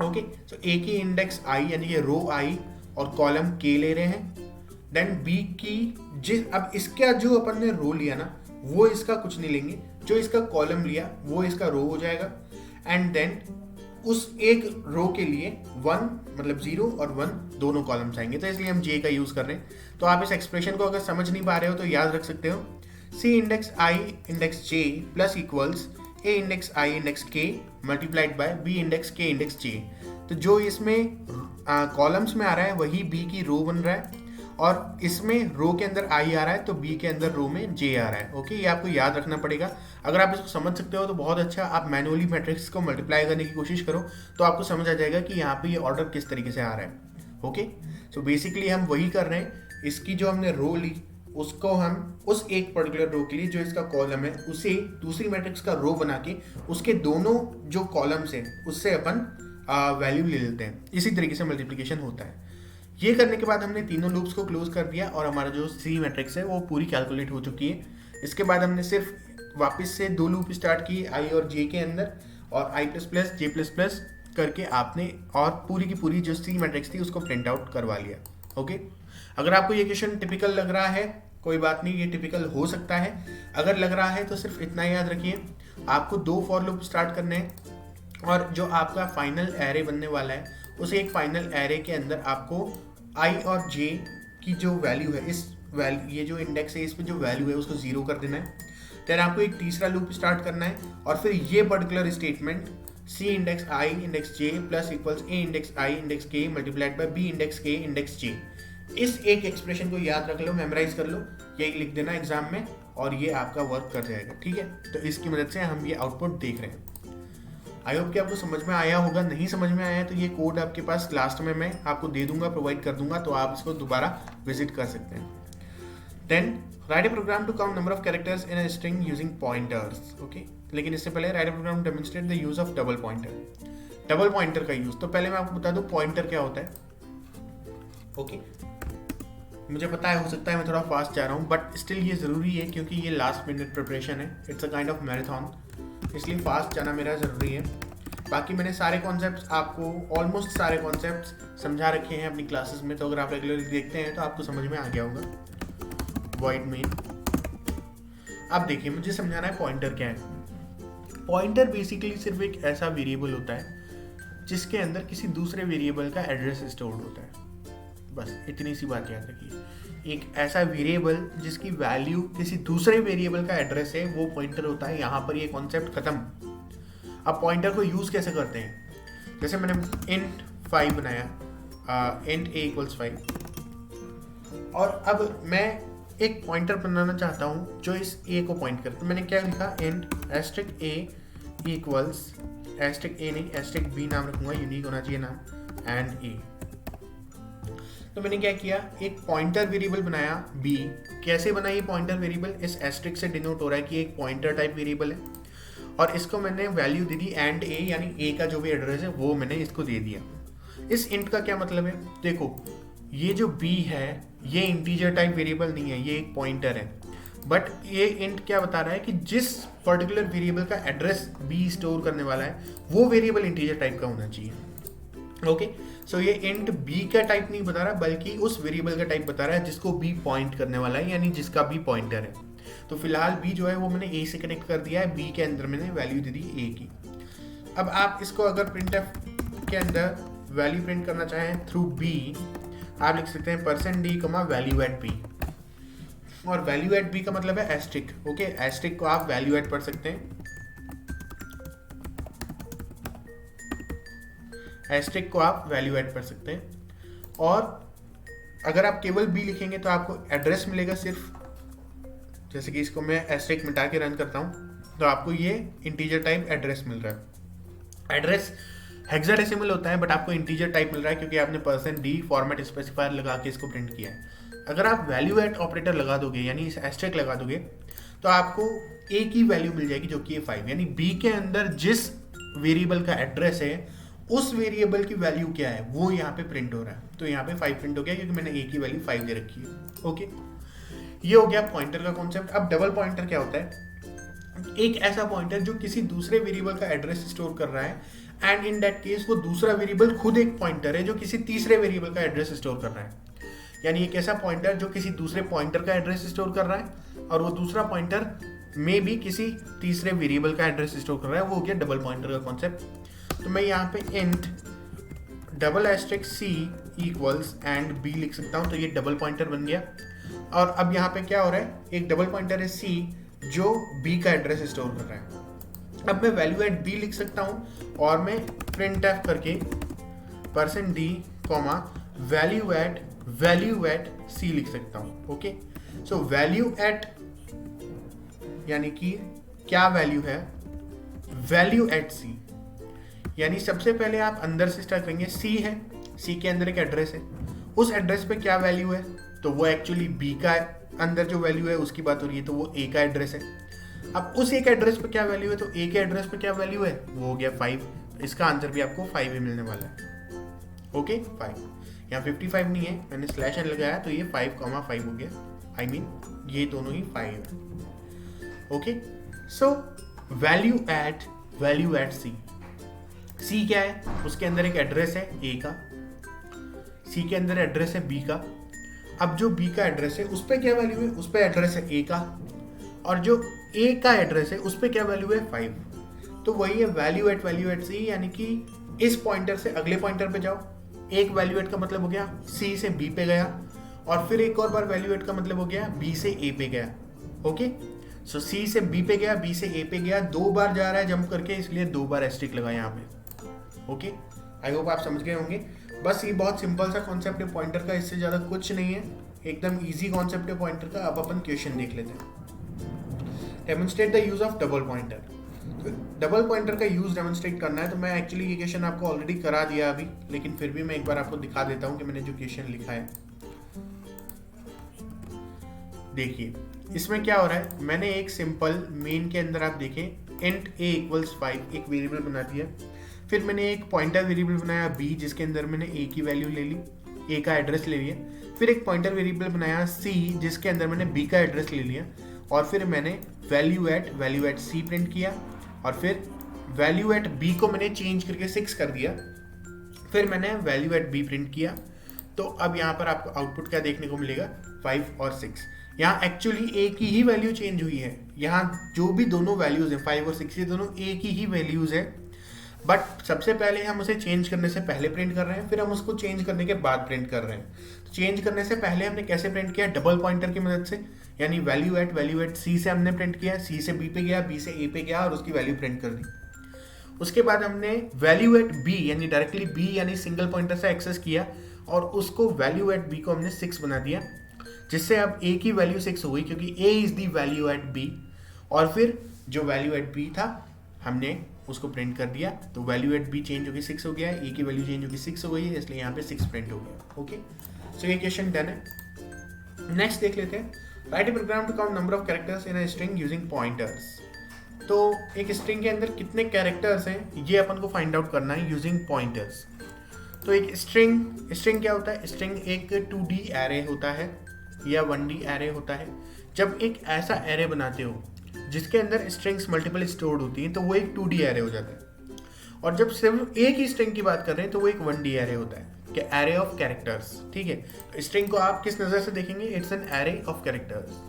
ओके, तो ए की इंडेक्स आई यानी कि रो आई और कॉलम के ले रहे हैं। देन बी की जिस, अब इसका जो अपन ने रो लिया ना, वो इसका कुछ नहीं लेंगे, जो इसका कॉलम लिया वो इसका रो हो जाएगा। एंड देन उस एक रो के लिए 1 मतलब 0 और 1 दोनों कॉलम्स आएंगे, तो इसलिए हम जे का यूज कर रहे हैं। तो आप इस एक्सप्रेशन को अगर समझ नहीं पा रहे हो तो याद रख सकते हो, सी इंडेक्स आई इंडेक्स जे प्लस इक्वल्स ए इंडेक्स आई इंडेक्स के मल्टीप्लाइड बाय बी इंडेक्स के इंडेक्स जे। तो जो इसमें कॉलम्स में आ रहा है वही बी की रो बन रहा है, और इसमें रो के अंदर आई आ रहा है तो बी के अंदर रो में जे आ रहा है। ओके, ये आपको याद रखना पड़ेगा। अगर आप इसको समझ सकते हो तो बहुत अच्छा। आप मैनुअली मैट्रिक्स को मल्टीप्लाई करने की कोशिश करो तो आपको समझ आ जाएगा कि यहाँ पे ये ऑर्डर किस तरीके से आ रहा है। ओके, सो बेसिकली हम वही कर रहे हैं, इसकी जो हमने रो ली उसको हम उस एक पर्टिकुलर रो के लिए जो इसका कॉलम है उसे दूसरी मैट्रिक्स का रो बना के उसके दोनों जो कॉलम्स हैं उससे अपन वैल्यू ले लेते हैं। इसी तरीके से मल्टीप्लिकेशन होता है। ये करने के बाद हमने तीनों लूप्स को क्लोज कर दिया और हमारा जो सी मैट्रिक्स है वो पूरी कैलकुलेट हो चुकी है। इसके बाद हमने सिर्फ वापस से 2 लूप स्टार्ट किए आई और जे के अंदर, और आई प्लस प्लस जे प्लस प्लस करके आपने और पूरी की पूरी जो सी मैट्रिक्स थी उसको प्रिंट आउट करवा लिया। ओके, अगर आपको ये क्वेश्चन टिपिकल लग रहा है कोई बात नहीं, ये टिपिकल हो सकता है। अगर लग रहा है तो सिर्फ इतना याद रखिए, आपको 2 फॉर लूप स्टार्ट करने हैं, और जो आपका फाइनल एरे बनने वाला है उस एक फाइनल एरे के अंदर आपको आई और जे की जो वैल्यू है, इस वैल्यू, ये जो इंडेक्स है इसमें जो वैल्यू है उसको 0 कर देना है। फिर आपको एक तीसरा लूप स्टार्ट करना है, और फिर ये पर्टिकुलर स्टेटमेंट सी इंडेक्स आई इंडेक्स जे प्लस इक्वल्स ए इंडेक्स आई इंडेक्स के मल्टीप्लाइड बाय बी इंडेक्स के इंडेक्स जे। इस एक एक्सप्रेशन को याद रख लो, मेमोराइज कर लो, यही लिख देना एग्जाम में और ये आपका वर्क कर जाएगा। ठीक है, तो इसकी मदद से हम ये आउटपुट देख रहे हैं। आई होप कि आपको समझ में आया होगा। नहीं समझ में आया तो ये कोड आपके पास लास्ट में मैं आपको दे दूंगा, प्रोवाइड कर दूंगा, तो आप इसको दोबारा विजिट कर सकते हैं। Then write a program to count number of characters in a string using pointers. Okay, लेकिन इससे पहले write a program demonstrate the use of double pointer. Double pointer का यूज, तो पहले मैं आपको बता दूं पॉइंटर क्या होता है। ओके, मुझे पता है हो सकता है मैं थोड़ा फास्ट जा रहा हूँ, बट स्टिल ये ज़रूरी है क्योंकि ये लास्ट मिनट प्रिपरेशन है, it's a kind of marathon, इसलिए फास्ट जाना मेरा ज़रूरी है। बाकी मैंने सारे कॉन्सेप्ट्स आपको, ऑलमोस्ट सारे कॉन्सेप्ट्स समझा रखे हैं अपनी क्लासेस में, तो अगर आप रेगुलरली देखते हैं तो आपको समझ में आ गया होगा। वॉइड मेन, अब देखिए मुझे समझाना है पॉइंटर क्या है। पॉइंटर बेसिकली सिर्फ एक ऐसा वेरिएबल होता है जिसके अंदर किसी दूसरे वेरिएबल का एड्रेस स्टोर्ड होता है। बस इतनी सी बात याद रखिए, एक ऐसा वेरिएबल जिसकी वैल्यू किसी दूसरे वेरिएबल का एड्रेस है वो पॉइंटर होता है। यहाँ पर ये कॉन्सेप्ट खत्म। अब पॉइंटर को यूज कैसे करते हैं, जैसे मैंने int 5 बनाया, int a = 5, और अब मैं एक पॉइंटर बनाना चाहता हूँ जो इस a को पॉइंट करे, तो मैंने क्या लिखा, int *a = *a नहीं *b नाम रखूंगा, यूनिक होना चाहिए नाम, एंड a। तो मैंने क्या किया, एक पॉइंटर वेरिएबल बनाया b। कैसे बना ये पॉइंटर वेरिएबल, इस एस्ट्रिक से डिनोट हो रहा है कि एक पॉइंटर टाइप वेरिएबल है, और इसको मैंने value they the and a, यानी a का जो भी एड्रेस है वो मैंने इसको दे दिया। इस इंट का क्या मतलब है, देखो ये जो b है ये इंटीजर टाइप वेरिएबल नहीं है, ये एक पॉइंटर है, बट ये इंट क्या बता रहा है कि जिस पर्टिकुलर वेरिएबल का एड्रेस b स्टोर करने वाला है वो वेरिएबल इंटीजर टाइप का होना चाहिए। ओके, सो ये इंट b का टाइप नहीं बता रहा बल्कि उस वेरिएबल का टाइप बता रहा है जिसको b पॉइंट करने वाला है, यानी जिसका b पॉइंटर है। तो फिलहाल b जो है वो मैंने a से कनेक्ट कर दिया है, b के अंदर मैंने वैल्यू दे दी a की। अब आप इसको अगर printf के अंदर वैल्यू प्रिंट करना चाहें थ्रू b, आप लिख सकते हैं %d, वैल्यू एट b। और वैल्यू एट बी का मतलब है एस्ट्रिक। ओके, एस्ट्रिक को आप वैल्यू एट पढ़ सकते हैं, एस्ट्रिक को आप वैल्यू एड कर सकते हैं। और अगर आप केवल बी लिखेंगे तो आपको एड्रेस मिलेगा सिर्फ, जैसे कि इसको मैं एस्ट्रिक मिटा के रन करता हूँ तो आपको ये इंटीजर टाइप एड्रेस मिल रहा है। एड्रेस हेक्साडेसिमल होता है बट आपको इंटीजर टाइप मिल रहा है क्योंकि आपने %d फॉर्मेट स्पेसिफायर लगा के इसको प्रिंट किया है। अगर आप वैल्यू एड ऑपरेटर लगा दोगे यानी इस एस्ट्रिक लगा दोगे तो आपको एक ही वैल्यू मिल जाएगी जो कि है 5, यानी बी के अंदर जिस वेरिएबल का एड्रेस है उस वेरिएबल की वैल्यू क्या है वो यहाँ पे प्रिंट हो रहा है। तो यहाँ पे 5 प्रिंट हो गया क्योंकि मैंने एक ही वैल्यू 5 दे रखी है। ओके, ये हो गया पॉइंटर का कॉन्सेप्ट। अब डबल पॉइंटर क्या होता है? एक ऐसा पॉइंटर जो किसी दूसरे वेरिएबल का एड्रेस स्टोर कर रहा है एंड इन दैट केस वो दूसरा वेरिएबल खुद एक पॉइंटर है जो किसी तीसरे वेरिएबल का एड्रेस स्टोर कर रहा है। यानी एक ऐसा पॉइंटर जो किसी दूसरे पॉइंटर का एड्रेस स्टोर कर रहा है और वो दूसरा पॉइंटर में भी किसी तीसरे वेरिएबल का एड्रेस स्टोर कर रहा है, वो हो गया डबल पॉइंटर का कॉन्सेप्ट। तो मैं यहाँ पे int double asterisk c equals and b लिख सकता हूँ, तो ये डबल पॉइंटर बन गया। और अब यहाँ पे क्या हो रहा है, एक डबल पॉइंटर है सी जो बी का एड्रेस स्टोर कर रहा है। अब मैं वैल्यू एट बी लिख सकता हूँ और मैं प्रिंट एफ करके %d वैल्यू एट सी लिख सकता हूँ। ओके, सो वैल्यू एट यानी कि क्या वैल्यू है, वैल्यू एट सी, यानी सबसे पहले आप अंदर से स्टार्ट करेंगे। सी है, सी के अंदर एक एड्रेस है, उस एड्रेस पे क्या वैल्यू है, तो वो एक्चुअली बी का अंदर जो वैल्यू है उसकी बात हो रही है, तो वो ए का एड्रेस है। अब उस एक एड्रेस पे क्या वैल्यू है, तो ए के एड्रेस पे क्या वैल्यू है, वो हो गया 5। इसका आंसर भी आपको 5 ही मिलने वाला है। ओके, 5, यहाँ 55 नहीं है, मैंने स्लैश एन लगाया तो ये 5,5 हो गया। आई मीन ये दोनों ही 5 है। ओके, सो वैल्यू एट सी। सी क्या है, उसके अंदर एक एड्रेस है ए का, सी के अंदर एड्रेस है बी का। अब जो बी का एड्रेस है उस पर क्या वैल्यू है, उस पर एड्रेस है ए का, और जो ए का एड्रेस है उस पर क्या वैल्यू है 5। तो वही है वैल्यू एट सी, यानी कि इस पॉइंटर से अगले पॉइंटर पे जाओ। एक वैल्यू एट का मतलब हो गया सी से बी पे गया, और फिर एक और बार वैल्यू एट का मतलब हो गया बी से ए पे गया। ओके, सो सी से बी पे गया, बी से ए पे गया, 2 बार जा रहा है जंप करके, इसलिए 2 बार एस्ट्रिक लगा यहाँ पे। ओके, आई होप आप समझ गए होंगे। बस ये बहुत सिंपल सा कॉन्सेप्ट है पॉइंटर का, इससे ज़्यादा कुछ नहीं है, एकदम इजी कॉन्सेप्ट है पॉइंटर का। अब अपन क्वेश्चन देख लेते हैं। Demonstrate the use of double pointer. तो डबल पॉइंटर का यूज डेमोन्स्ट्रेट करना है, तो मैं एक्चुअली ये क्वेश्चन आपको ऑलरेडी करा दिया अभी, लेकिन फिर भी मैं एक बार आपको दिखा देता हूँ कि मैंने जो क्वेश्चन लिखा है। देखिए इसमें क्या हो रहा है, मैंने एक सिंपल मेन के अंदर आप देखें इंट a इक्वल्स 5 एक वेरिएबल बना दिया। फिर मैंने एक पॉइंटर वेरिएबल बनाया b जिसके अंदर मैंने a की वैल्यू ले ली, a का एड्रेस ले लिया। फिर एक पॉइंटर वेरिएबल बनाया c जिसके अंदर मैंने b का एड्रेस ले लिया, और फिर मैंने वैल्यू एट c प्रिंट किया, और फिर वैल्यू एट b को मैंने चेंज करके 6 कर दिया। फिर मैंने वैल्यू एट b प्रिंट किया। तो अब यहाँ पर आपको आउटपुट क्या देखने को मिलेगा, 5 और 6। यहाँ एक्चुअली a की ही वैल्यू चेंज हुई है, यहाँ जो भी दोनों वैल्यूज हैं 5 और 6 ये दोनों a की ही वैल्यूज है, बट सबसे पहले हम उसे चेंज करने से पहले प्रिंट कर रहे हैं, फिर हम उसको चेंज करने के बाद प्रिंट कर रहे हैं। तो चेंज करने से पहले हमने कैसे प्रिंट किया, डबल पॉइंटर की मदद से, यानी वैल्यू एट सी से हमने प्रिंट किया, सी से बी पे गया, बी से ए पे गया और उसकी वैल्यू प्रिंट कर दी। उसके बाद हमने वैल्यू एट बी यानी डायरेक्टली बी यानी सिंगल पॉइंटर से एक्सेस किया, और उसको वैल्यू एट बी को हमने 6 बना दिया, जिससे अब a की वैल्यू 6 हो गई क्योंकि a is the value at b। और फिर जो वैल्यू एट b था हमने उसको प्रिंट कर दिया, तो वैल्यू एट b चेंज होगी 6 हो गया है, a की वैल्यू चेंज होगी 6 हो गई है, इसलिए यहाँ पे 6 प्रिंट हो गया। ओके, सो ये क्वेश्चन डन है। नेक्स्ट देख लेते हैं, write a program to count number of characters in a string using pointers. तो एक स्ट्रिंग के अंदर कितने कैरेक्टर्स हैं ये अपन को फाइंड आउट करना है यूजिंग पॉइंटर्स। तो एक स्ट्रिंग क्या होता है, स्ट्रिंग एक 2D एरे होता है या 1D एरे होता है। जब एक ऐसा एरे बनाते हो जिसके अंदर स्ट्रिंग्स मल्टीपल स्टोर्ड होती हैं तो वो एक 2D एरे हो जाता है, और जब सिर्फ एक ही स्ट्रिंग की बात कर रहे हैं तो वो एक 1D एरे होता है, कि एरे ऑफ कैरेक्टर्स। ठीक है, स्ट्रिंग को आप किस नज़र से देखेंगे, it's an array of characters.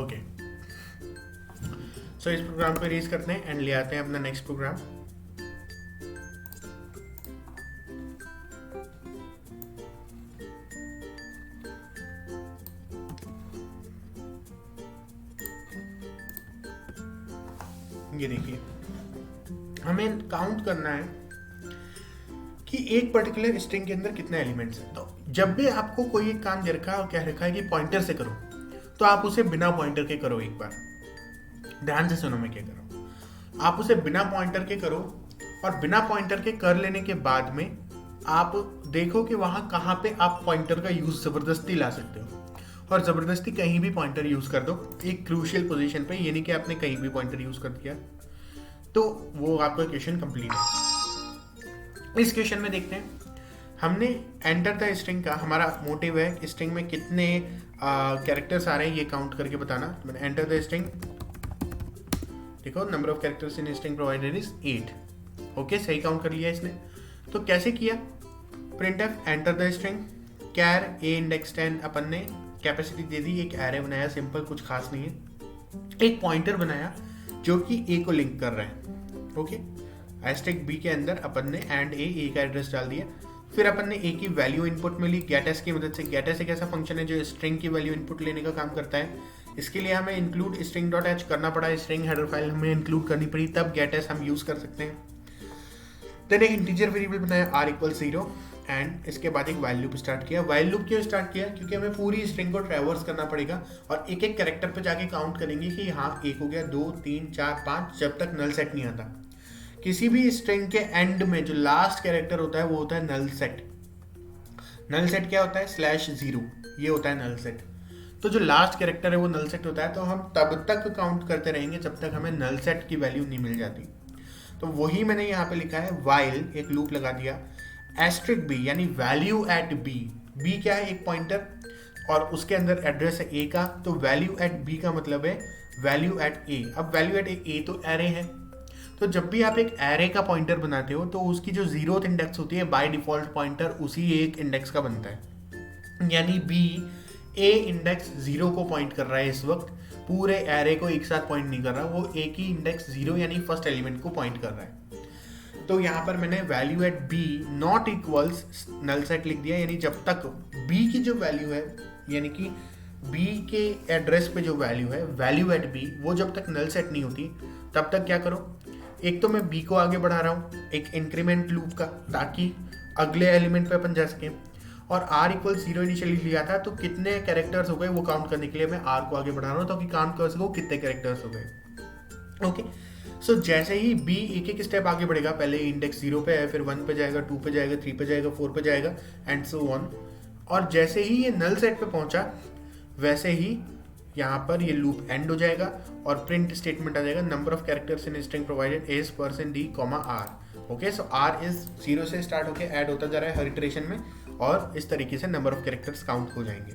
Okay, so इस प्रोग्राम को रेज करते हैं एंड ले आते हैं अपना नेक्स्ट प्रोग्राम। ये देखिए, हमें काउंट करना है कि एक पर्टिकुलर स्ट्रिंग के अंदर कितने एलिमेंट्स हैं। तो जब भी आपको कोई एक काम दे रखा है और कह रखा है कि पॉइंटर से करो, तो आप उसे बिना पॉइंटर के करो। एक बार ध्यान से सुनो मैं क्या कर रहा हूँ। आप उसे बिना पॉइंटर के करो और बिना पॉइंटर के कर लेने के बाद में आप देखो कि वहां कहाँ पे आप पॉइंटर का यूज जबरदस्ती ला सकते हो, और जबरदस्ती कहीं भी पॉइंटर यूज कर दो एक क्रूशियल पोजीशन पे, ये नहीं कि आपने कहीं भी पॉइंटर यूज कर दिया, तो वो आपका क्वेश्चन कंप्लीट है। इस क्वेश्चन में देखते हैं, हमने एंटर द स्ट्रिंग का, हमारा मोटिव है स्ट्रिंग में कितने कैरेक्टर्स आ रहे हैं ये काउंट करके बताना। मैंने एंटर द स्ट्रिंग, देखो number of characters in string provided is 8। Okay, सही काउंट कर लिया इसने। तो कैसे किया, printf enter the string char a index 10, अपन ने कैपेसिटी दे दी, एक एरे बनाया, सिंपल, कुछ खास नहीं है। एक पॉइंटर बनाया जो कि a को लिंक कर रहा है। ओके, एस्ट्रिक b के अंदर अपन ने एंड a का एड्रेस डाल दिया। फिर अपन ने a की वैल्यू इनपुट में ली गेटस की मदद से। गेटस एक ऐसा फंक्शन है जो स्ट्रिंग की वैल्यू इनपुट लेने का काम करता है। इसके लिए हमें इंक्लूड स्ट्रिंग डॉट एच करना पड़ा, स्ट्रिंग हेडर फाइल हमें इंक्लूड करनी पड़ी, तब गेटस हम यूज कर सकते हैं। देन एक इंटीजर वेरिएबल बनाया r इक्वल 0 एंड इसके बाद एक वाइल लूप स्टार्ट किया। वाइल लूप क्यों स्टार्ट किया, क्योंकि हमें पूरी स्ट्रिंग को ट्रैवर्स करना पड़ेगा और एक एक कैरेक्टर पे जाके काउंट करेंगे कि हाँ 1 हो गया, 2 3 4 5, जब तक नल सेट नहीं आता। किसी भी स्ट्रिंग के एंड में जो लास्ट कैरेक्टर होता है वो होता है नल सेट। नल सेट क्या होता है, /0, ये होता है नल सेट। तो जो लास्ट कैरेक्टर है वो नल सेट होता है, तो हम तब तक काउंट करते रहेंगे जब तक हमें नल सेट की वैल्यू नहीं मिल जाती। तो वही मैंने यहाँ पे लिखा है, वाइल एक लूप लगा दिया, एस्ट्रिक बी यानी वैल्यू एट बी। बी क्या है, एक पॉइंटर, और उसके अंदर एड्रेस है ए का, तो वैल्यू एट बी का मतलब है वैल्यू एट ए। अब वैल्यू एट ए तो एरे है, तो जब भी आप एक एरे का पॉइंटर बनाते हो तो उसकी जो 0th इंडेक्स होती है बाय डिफॉल्ट पॉइंटर उसी एक इंडेक्स का बनता है। यानी बी ए इंडेक्स 0 को पॉइंट कर रहा है इस वक्त, पूरे एरे को एक साथ पॉइंट नहीं कर रहा, वो एक ही इंडेक्स 0 यानी फर्स्ट एलिमेंट को पॉइंट कर रहा है। तो यहाँ पर मैंने value at b not equals null set लिख दिया, यानी जब तक बी की जो वैल्यू है, यानी कि बी के एड्रेस पे जो वैल्यू है वैल्यू एट बी, वो जब तक नल सेट नहीं होती तब तक क्या करो, एक तो मैं बी को आगे बढ़ा रहा हूँ एक इंक्रीमेंट लूप का, ताकि अगले एलिमेंट पे अपन जा सकें, और r इक्वल 0 इनिशियली लिया था, तो कितने कैरेक्टर्स हो गए वो काउंट करने के लिए मैं r को आगे बढ़ा रहा हूँ ताकि काउंट कर सकूँ कितने कैरेक्टर्स हो गए। ओके, सो जैसे ही b एक एक स्टेप आगे बढ़ेगा, पहले इंडेक्स 0 पे है, फिर 1 पे जाएगा, 2 पे जाएगा, 3 पे जाएगा, 4 पे जाएगा एंड सो ऑन, और जैसे ही ये नल सेट पे पहुंचा वैसे ही यहाँ पर ये लूप एंड हो जाएगा और प्रिंट स्टेटमेंट आ जाएगा, number of characters in string provided is %d, r। Okay, so r is 0 से स्टार्ट होकर ऐड होता जा रहा है हर इटरेशन में, और इस तरीके से नंबर ऑफ कैरेक्टर्स काउंट हो जाएंगे।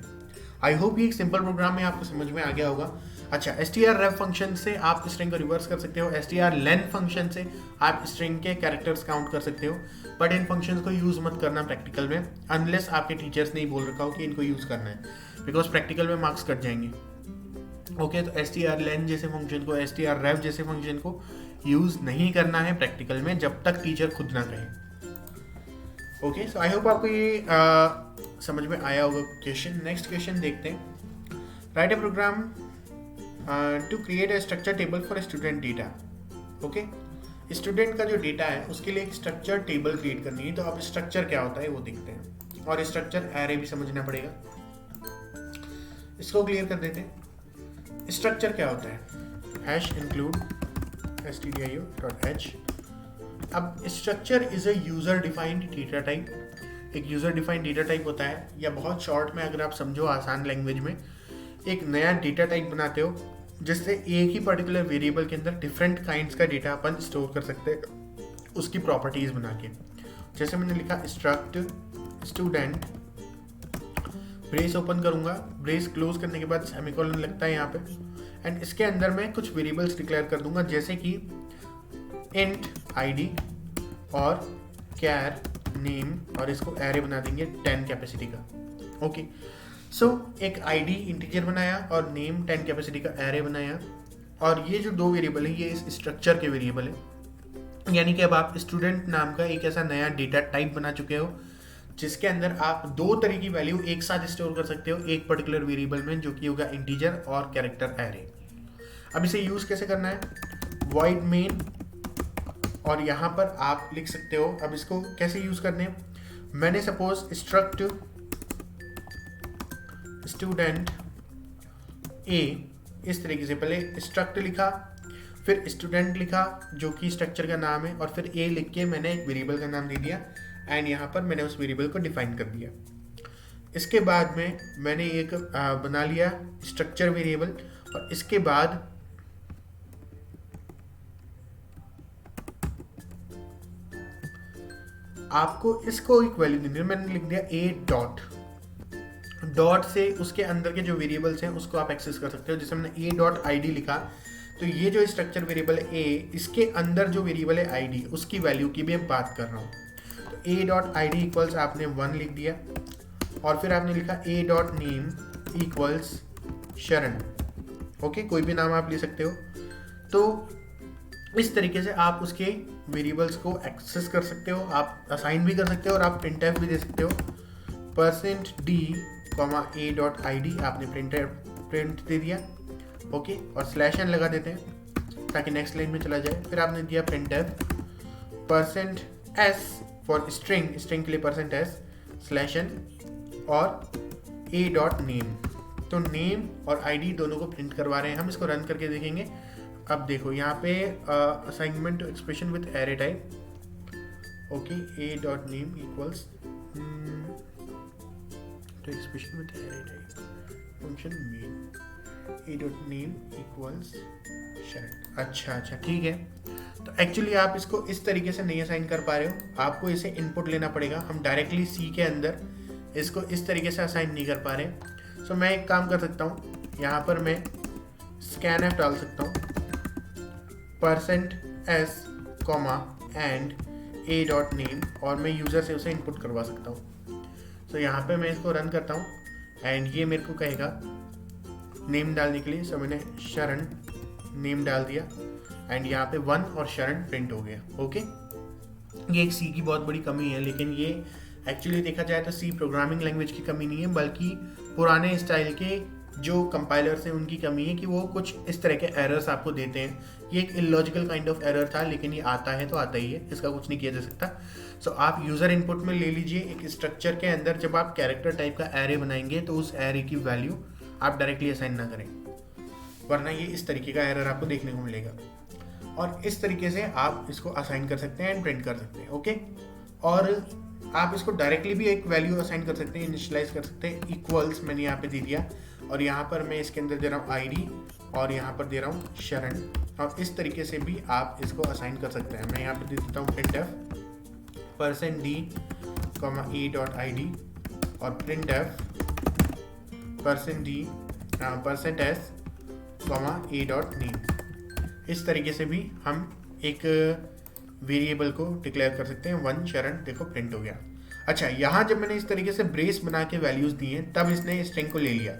आई होप ये एक सिंपल प्रोग्राम में आपको समझ में आ गया होगा। अच्छा, strref फंक्शन से आप स्ट्रिंग को रिवर्स कर सकते हो, strlen फंक्शन से आप स्ट्रिंग के कैरेक्टर्स काउंट कर सकते हो, बट इन फंक्शंस को यूज़ मत करना प्रैक्टिकल में, अनलेस आपके टीचर्स ने ही बोल रखा हो कि इनको यूज़ करना है, बिकॉज प्रैक्टिकल में मार्क्स कट जाएंगे। ओके, तो strlen जैसे फंक्शन को, strref जैसे फंक्शन को यूज़ नहीं करना है प्रैक्टिकल में जब तक टीचर खुद ना कहे। ओके, सो आई होप आपको ये समझ में आया होगा क्वेश्चन। नेक्स्ट क्वेश्चन देखते हैं, write a program to create a structure table for student data. Okay, student का जो डेटा है उसके लिए एक स्ट्रक्चर टेबल क्रिएट करनी है। तो अब स्ट्रक्चर क्या होता है वो देखते हैं, और स्ट्रक्चर एरे भी समझना पड़ेगा, इसको क्लियर कर देते हैं। स्ट्रक्चर क्या होता है, हैश इंक्लूड stdio.h। अब structure is a user defined data type. एक यूजर डिफाइंड डेटा टाइप होता है, या बहुत शॉर्ट में अगर आप समझो आसान लैंग्वेज में, एक नया डेटा टाइप बनाते हो जिससे एक ही पर्टिकुलर वेरिएबल के अंदर डिफरेंट काइंड्स का डेटा अपन स्टोर कर सकते हैं उसकी प्रॉपर्टीज बना के। जैसे मैंने लिखा स्ट्रक्ट स्टूडेंट, ब्रेस ओपन करूंगा, ब्रेस क्लोज करने के बाद सेमीकोलन लगता है यहाँ पे, एंड इसके अंदर मैं कुछ वेरिएबल्स डिक्लेयर कर दूंगा, जैसे कि इंट id और कैर नेम, और इसको एरे बना देंगे 10 कैपेसिटी का। ओके, एक आईडी इंटीजर बनाया और नेम 10 कैपेसिटी का एरे बनाया, और ये जो दो वेरिएबल है ये इस स्ट्रक्चर के वेरिएबल है। यानी कि अब आप स्टूडेंट नाम का एक ऐसा नया डेटा टाइप बना चुके हो जिसके अंदर आप दो तरह की वैल्यू एक साथ स्टोर कर सकते हो एक पर्टिकुलर वेरिएबल में, जो कि होगा इंटीजर और कैरेक्टर एरे। अब इसे यूज कैसे करना है, void main, और यहाँ पर आप लिख सकते हो। अब इसको कैसे यूज करने हैं, मैंने सपोज स्ट्रक्ट स्टूडेंट ए इस तरीके से पहले स्ट्रक्ट लिखा, फिर स्टूडेंट लिखा जो कि स्ट्रक्चर का नाम है, और फिर ए लिख के मैंने एक वेरिएबल का नाम दे दिया एंड यहाँ पर मैंने उस वेरिएबल को डिफाइन कर दिया। इसके बाद में मैंने एक बना लिया स्ट्रक्चर वेरिएबल, और इसके बाद आपको इसको एक वैल्यू देनी है। मैंने लिख दिया ए डॉट, डॉट से उसके अंदर के जो वेरिएबल्स हैं उसको आप एक्सेस कर सकते हो। जैसे मैंने ए डॉट आई डी लिखा, तो ये जो स्ट्रक्चर वेरिएबल है ए, इसके अंदर जो वेरिएबल है आई डी, उसकी वैल्यू की भी मैं बात कर रहा हूँ। तो ए डॉट आई डी इक्वल्स आपने 1 लिख दिया, और फिर आपने लिखा ए डॉट नेम इक्वल्स शरण। ओके, कोई भी नाम आप ले सकते हो। तो इस तरीके से आप उसके वेरिएबल्स को एक्सेस कर सकते हो, आप असाइन भी कर सकते हो, और आप प्रिंटफ भी दे सकते हो। %d, A dot I D आपने प्रिंट दे दिया। ओके, और /n लगा देते हैं ताकि नेक्स्ट लाइन में चला जाए। फिर आपने दिया printf %s for string, string के लिए %s /n और a डॉट नेम। तो नेम और आईडी दोनों को प्रिंट करवा रहे हैं हम। इसको रन करके देखेंगे। अब देखो यहाँ पे assignment expression with array type. Okay, A dot name equals expression with array type function main A dot name equals शरण। अच्छा, ठीक है। तो एक्चुअली आप इसको इस तरीके से नहीं असाइन कर पा रहे हो, आपको इसे इनपुट लेना पड़ेगा। हम डायरेक्टली सी के अंदर इसको इस तरीके से असाइन नहीं कर पा रहे। सो मैं एक काम कर सकता हूँ, यहाँ पर मैं scanf डाल सकता हूँ %s, and a dot name, और मैं यूज़र से उसे इनपुट करवा सकता हूँ। सो यहाँ पे मैं इसको रन करता हूँ एंड ये मेरे को कहेगा नेम डालने के लिए। सो मैंने शरण नेम डाल दिया एंड यहाँ पे 1 और शरण प्रिंट हो गया। ओके, ये एक सी की बहुत बड़ी कमी है, लेकिन ये एक्चुअली देखा जाए तो सी प्रोग्रामिंग लैंग्वेज की कमी नहीं है, बल्कि पुराने स्टाइल के जो कंपाइलर्स हैं उनकी कमी है कि वो कुछ इस तरह के एरर्स आपको देते हैं। ये एक इलॉजिकल काइंड ऑफ एरर था, लेकिन ये आता है तो आता ही है, इसका कुछ नहीं किया जा सकता। सो आप यूज़र इनपुट में ले लीजिए एक स्ट्रक्चर के अंदर जब आप कैरेक्टर टाइप का एरे बनाएंगे तो उस एरे की वैल्यू आप डायरेक्टली असाइन ना करें, वरना ये इस तरीके का एरर आपको देखने को मिलेगा। और इस तरीके से आप इसको असाइन कर सकते हैं एंड प्रिंट कर सकते हैं। ओके, और आप इसको डायरेक्टली भी एक वैल्यू असाइन कर सकते हैं, इनिशियलाइज कर सकते हैं। इक्वल्स मैंने यहाँ पे दे दिया, और यहाँ पर मैं इसके अंदर दे रहा हूँ आईडी, और यहाँ पर दे रहा हूँ शरण, और इस तरीके से भी आप इसको असाइन कर सकते हैं। मैं यहाँ पे दे देता हूँ printf %d, a dot I D, और printf %d %s, a dot name. इस तरीके से भी हम एक वेरिएबल को डिक्लेयर कर सकते हैं। 1 शरण देखो प्रिंट हो गया। अच्छा, यहाँ जब मैंने इस तरीके से ब्रेस बना के वैल्यूज दी हैं तब इसने स्ट्रिंग को ले लिया।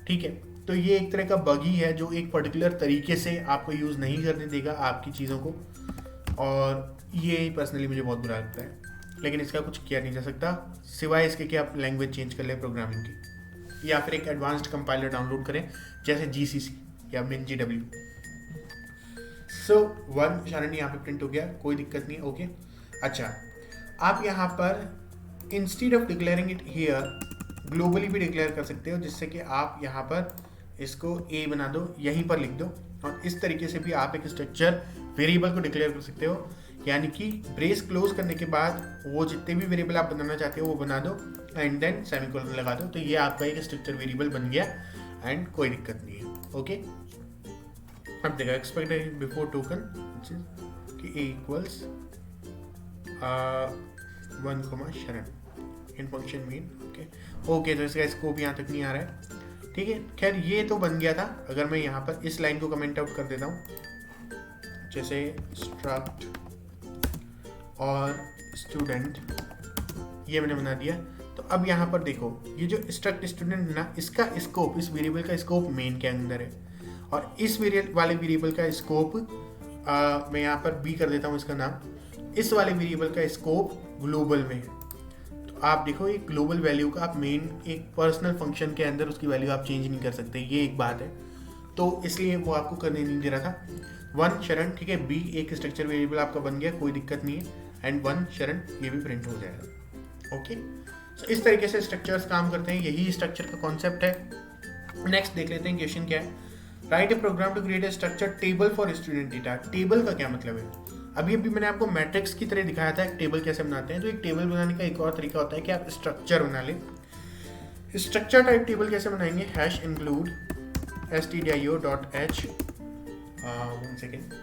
ठीक है, तो ये एक तरह का बगी है जो एक पर्टिकुलर तरीके से आपको यूज़ नहीं करने देगा आपकी चीज़ों को, और ये पर्सनली मुझे बहुत बुरा लगता है, लेकिन इसका कुछ किया नहीं जा सकता सिवाय इसके कि आप लैंग्वेज चेंज कर लें प्रोग्रामिंग की, या फिर एक एडवांस्ड कंपाइलर डाउनलोड करें जैसे GCC या MinGW। सो 1 शरण यहाँ पे प्रिंट हो गया, कोई दिक्कत नहीं। ओके, अच्छा, आप यहाँ पर instead of declaring it here globally भी डिक्लेयर कर सकते हो, जिससे कि आप यहाँ पर इसको A बना दो, यहीं पर लिख दो, और इस तरीके से भी आप एक स्ट्रक्चर वेरिएबल को डिक्लेयर कर सकते हो। यानी कि ब्रेस क्लोज करने के बाद वो जितने भी वेरिएबल आप बनाना चाहते हो वो बना दो एंड देन सेमीकोलन लगा दो, तो ये आपका एक स्ट्रक्चर वेरिएबल बन गया एंड कोई दिक्कत नहीं है। ओके, अब देखो एक्सपेक्टेड बिफोर टोकन कि A इक्वल्स 1 शरण इन फंक्शन मेन। ओके, तो इसका स्कोप यहाँ तक नहीं आ रहा है। ठीक है, खैर ये तो बन गया था। अगर मैं यहाँ पर इस लाइन को कमेंट आउट कर देता हूँ, जैसे स्ट्रक्ट और स्टूडेंट, ये मैंने बना दिया, तो अब यहाँ पर देखो ये जो स्ट्रक्ट स्टूडेंट ना, इसका स्कोप, इस वेरिएबल का स्कोप मेन के अंदर है, और इस वाले वेरिएबल का स्कोप मैं यहाँ पर बी कर देता हूँ इसका नाम, इस वाले वेरिएबल का स्कोप ग्लोबल में है। तो आप देखो एक ग्लोबल वैल्यू का आप मेन एक पर्सनल फंक्शन के अंदर उसकी वैल्यू आप चेंज नहीं कर सकते, ये एक बात है, तो इसलिए वो आपको करने नहीं दे रहा था। 1 शरण, ठीक है, बी एक स्ट्रक्चर वेरिएबल आपका बन गया, कोई दिक्कत नहीं है, एंड 1 शरण ये भी प्रिंट हो जाएगा। ओके, तो इस तरीके से स्ट्रक्चर्स काम करते हैं, यही स्ट्रक्चर का कॉन्सेप्ट है। नेक्स्ट देख लेते हैं क्वेश्चन क्या है। Write a program to create a structure table for student data. Table का क्या मतलब है? अभी मैंने आपको मैट्रिक्स की तरह दिखाया था एक टेबल कैसे बनाते हैं, तो एक टेबल बनाने का एक और तरीका होता है कि आप स्ट्रक्चर बना लें। स्ट्रक्चर टाइप टेबल कैसे बनाएंगे? हैश इंक्लूड stdio.h 1 सेकेंड,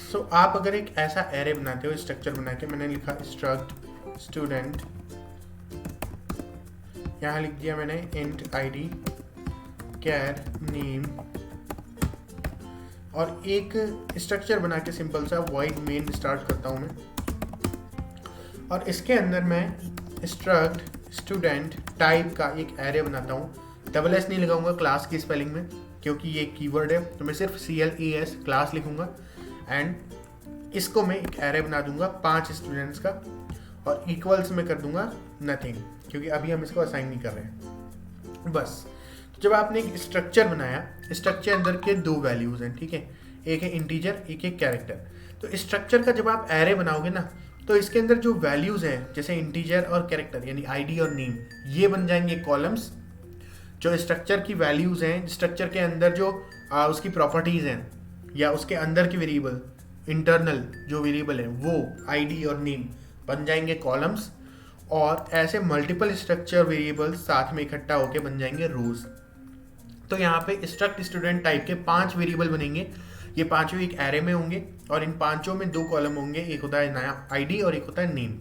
सो आप अगर एक ऐसा एरे बनाते हो, स्ट्रक्चर बना के, मैंने लिखा स्ट्रक्ट स्टूडेंट, यहाँ लिख दिया मैंने इंट id कैर नेम, और एक स्ट्रक्चर बना के सिंपल सा void मेन स्टार्ट करता हूँ मैं, और इसके अंदर मैं स्ट्रक्ट स्टूडेंट टाइप का एक एरे बनाता हूँ। डबल एस नहीं लगाऊंगा क्लास की स्पेलिंग में, क्योंकि ये कीवर्ड है, तो मैं सिर्फ CLAS क्लास लिखूंगा, एंड इसको मैं एक एरे बना दूंगा 5 स्टूडेंट्स का, और इक्वल्स में कर दूंगा नथिंग, क्योंकि अभी हम इसको असाइन नहीं कर रहे हैं। बस, तो जब आपने एक स्ट्रक्चर बनाया, स्ट्रक्चर अंदर के 2 वैल्यूज हैं, ठीक है, एक है इंटीजर, एक है कैरेक्टर। तो स्ट्रक्चर का जब आप एरे बनाओगे ना, तो इसके अंदर जो वैल्यूज हैं जैसे इंटीजर और कैरेक्टर यानी ID और नेम, ये बन जाएंगे कॉलम्स। जो स्ट्रक्चर की वैल्यूज हैं, स्ट्रक्चर के अंदर जो उसकी प्रॉपर्टीज हैं या उसके अंदर की वेरिएबल, इंटरनल जो वेरिएबल है वो ID और नेम बन जाएंगे कॉलम्स, और ऐसे मल्टीपल स्ट्रक्चर वेरिएबल्स साथ में इकट्ठा होकर बन जाएंगे रोज। तो यहाँ पे स्ट्रक्ट स्टूडेंट टाइप के 5 वेरिएबल बनेंगे, ये पांचों एक एरे में होंगे, और इन पांचों में 2 कॉलम होंगे, एक होता है नया ID और एक होता है नेम।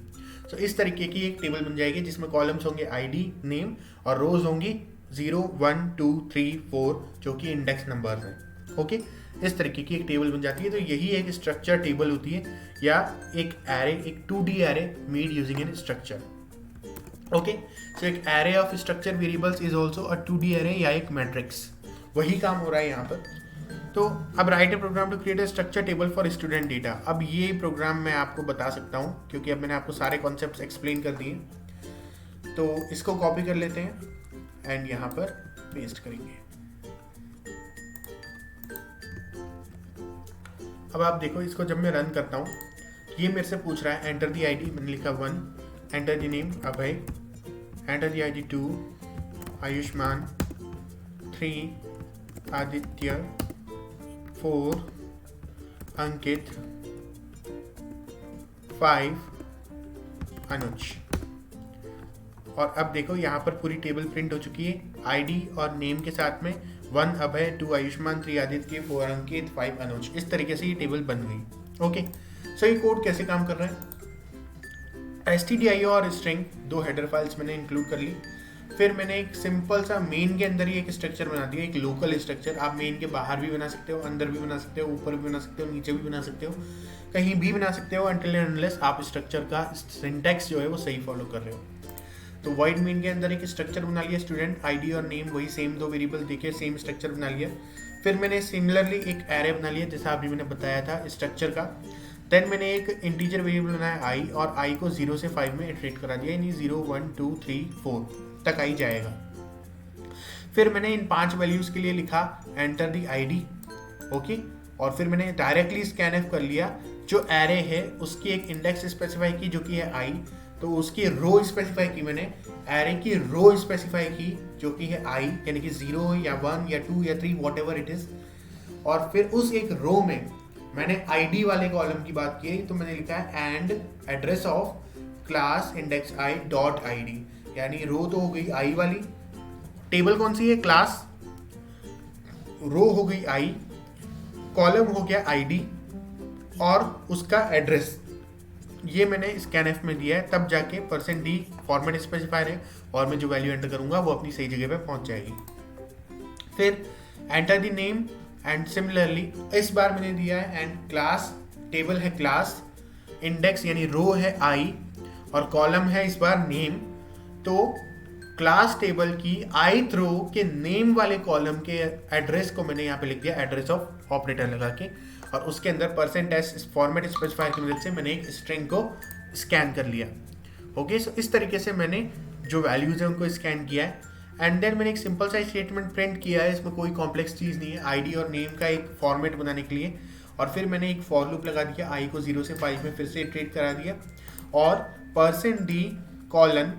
तो इस तरीके की एक टेबल बन जाएगी जिसमें कॉलम्स होंगे ID, नेम, और रोज होंगी 0, 1, 2, 3, 4 जो कि इंडेक्स नंबर्स हैं। ओके, इस तरीके की एक टेबल बन जाती है। तो यही एक स्ट्रक्चर टेबल होती है, या एक एरे, एक 2D array made using an structure. Okay, so एक array of structure variables is also a 2D array या एक मैट्रिक्स, वही काम हो रहा है यहाँ पर। तो अब write a program to create a structure table for student data. अब ये प्रोग्राम मैं आपको बता सकता हूँ क्योंकि अब मैंने आपको सारे कॉन्सेप्ट्स एक्सप्लेन कर दिए। तो इसको कॉपी कर लेते हैं एंड यहाँ पर पेस्ट करेंगे। अब आप देखो, इसको जब मैं रन करता हूँ, ये मेरे से पूछ रहा है एंटर द ID, मैंने लिखा 1, enter the name Abhay, enter the ID 2 Ayushman, 3 Aditya, 4 अंकित, 5 अनुज। और अब देखो यहाँ पर पूरी टेबल प्रिंट हो चुकी है ID और नेम के साथ में, 1 अभय, 2 आयुष्मान, 3 आदित्य, 4 अंकित, 5 अनुज। इस तरीके से ये टेबल बन गई। ओके, सो ये कोड कैसे काम कर रहा है? stdio और स्ट्रिंग 2 हेडर फाइल्स मैंने इंक्लूड कर ली। फिर मैंने एक सिंपल सा मेन के अंदर ही एक स्ट्रक्चर बना दिया, एक लोकल स्ट्रक्चर। आप मेन के बाहर भी बना सकते हो, अंदर भी बना सकते हो, ऊपर भी बना सकते हो, नीचे भी बना सकते हो, कहीं भी बना सकते हो, अनटिल एंड अनलेस आप स्ट्रक्चर का सिंटैक्स जो है वो सही फॉलो कर रहे हो। तो वाइड मेन के अंदर एक स्ट्रक्चर बना लिया, स्टूडेंट ID और नेम, वही सेम 2 वेरिएबल देके सेम स्ट्रक्चर बना लिया। फिर मैंने सिमिलरली एक एरे बना लिया जैसा अभी मैंने बताया था स्ट्रक्चर का। देन मैंने एक इंटीजर वेरिएबल बनाया I, और I को 0 से 5 में इटरेट करा दिया, यानी 0, 1, 2, 3, 4 तक आई जाएगा। फिर मैंने इन 5 वैल्यूज के लिए लिखा एंटर द ID। ओके, और फिर मैंने डायरेक्टली स्कैनफ कर लिया, जो एरे है उसकी एक इंडेक्स स्पेसिफाई की जो कि है I, तो उसकी रो स्पेसिफाई की मैंने, एरे की रो स्पेसिफाई की जो कि है I, यानी कि 0 या 1 या 2 या 3 वॉट एवर इट इज। और फिर उस एक रो में मैंने ID वाले कॉलम की बात की, तो मैंने लिखा है and address of class index I dot ID, यानी रो तो हो गई I वाली, टेबल कौन सी है, क्लास, रो हो गई आई, कॉलम हो गया आईडी और उसका एड्रेस, ये मैंने स्कैनएफ में दिया है, तब जाके %d फॉर्मेट स्पेसिफायर है और मैं जो वैल्यू एंटर करूंगा वो अपनी सही जगह पे पहुंच जाएगी। फिर enter the name and similarly इस बार मैंने दिया है एंड क्लास, टेबल है क्लास, इंडेक्स यानी रो है आई और कॉलम है इस बार नेम। तो क्लास टेबल की ith रो के नेम वाले कॉलम के एड्रेस को मैंने यहाँ पे लिख दिया एड्रेस ऑफ ऑपरेटर लगा के, और उसके अंदर %s फॉर्मेट स्पेसिफायर की मदद से मैंने एक स्ट्रिंग को स्कैन कर लिया। ओके, सो इस तरीके से मैंने जो वैल्यूज है उनको स्कैन किया है एंड देन मैंने एक सिंपल सा स्टेटमेंट प्रिंट किया है, इसमें कोई कॉम्प्लेक्स चीज़ नहीं है, आईडी और नेम का एक फॉर्मेट बनाने के लिए। और फिर मैंने एक फॉर लूप लगा दिया, आई को 0 से 5 में फिर से इटरेट करा दिया और %d कॉलन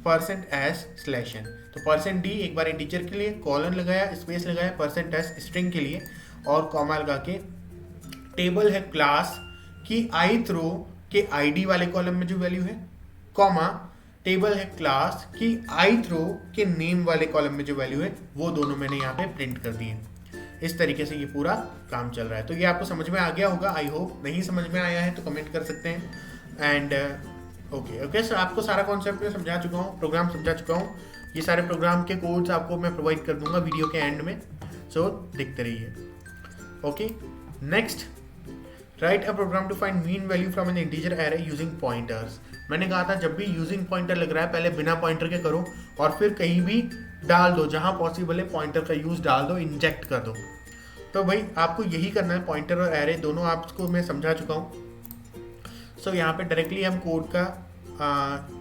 %s/n। तो %d एक बार इंटीजर के लिए, कॉलन लगाया, स्पेस लगाया, %s स्ट्रिंग के लिए और कॉमा लगा के टेबल है क्लास की ith रो के आईडी वाले कॉलम में जो वैल्यू है, कॉमा टेबल है क्लास की ith रो के नेम वाले कॉलम में जो वैल्यू है, वो दोनों मैंने यहाँ पे प्रिंट कर दिए। इस तरीके से ये पूरा काम चल रहा है। तो ये आपको समझ में आ गया होगा, आई होप। नहीं समझ में आया है तो कमेंट कर सकते हैं। एंड ओके सर, आपको सारा कॉन्सेप्ट में समझा चुका हूँ, प्रोग्राम समझा चुका हूँ। ये सारे प्रोग्राम के कोड्स आपको मैं प्रोवाइड कर दूंगा वीडियो के एंड में, सो देखते रहिए। Okay, next, write a program to find mean value from an integer array using pointers. मैंने कहा था जब भी यूजिंग पॉइंटर लग रहा है पहले बिना पॉइंटर के करो और फिर कहीं भी डाल दो, जहां पॉसिबल है पॉइंटर का यूज डाल दो, इंजेक्ट कर दो। तो भाई आपको यही करना है, पॉइंटर और एरे दोनों आपको मैं समझा चुका हूँ। सो यहाँ पे डायरेक्टली हम कोड का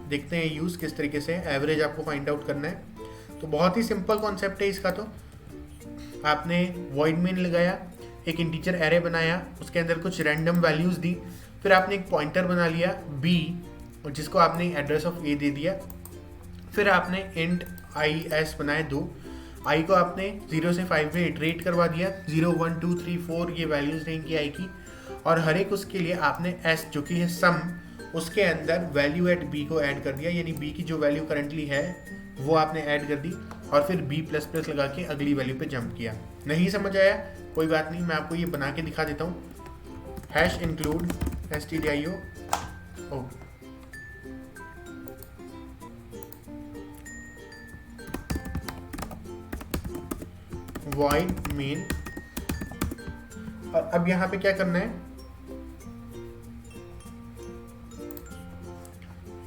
देखते हैं यूज़ किस तरीके से। एवरेज आपको फाइंड आउट करना है, तो बहुत ही सिंपल कॉन्सेप्ट है इसका। तो आपने वॉइड मेन लगाया, एक इंटीजर एरे बनाया, उसके अंदर कुछ रैंडम वैल्यूज़ दी, फिर आपने एक पॉइंटर बना लिया b और जिसको आपने एड्रेस ऑफ a दे दिया। फिर आपने इंट is बनाए 2, i को आपने 0 से 5 में इटरेट करवा दिया, 0 1 2 3 4 ये वैल्यूज़ रहेंगी i की, और हर एक उसके लिए आपने s जो कि है सम, उसके अंदर वैल्यू एट b को ऐड कर दिया, यानी b की जो वैल्यू करंटली है वो आपने ऐड कर दी और फिर b++ लगा के अगली वैल्यू पे जंप किया। नहीं समझ आया कोई बात नहीं, मैं आपको ये बना के दिखा देता हूँ। #include stdio void main, और अब यहाँ पे क्या करना है,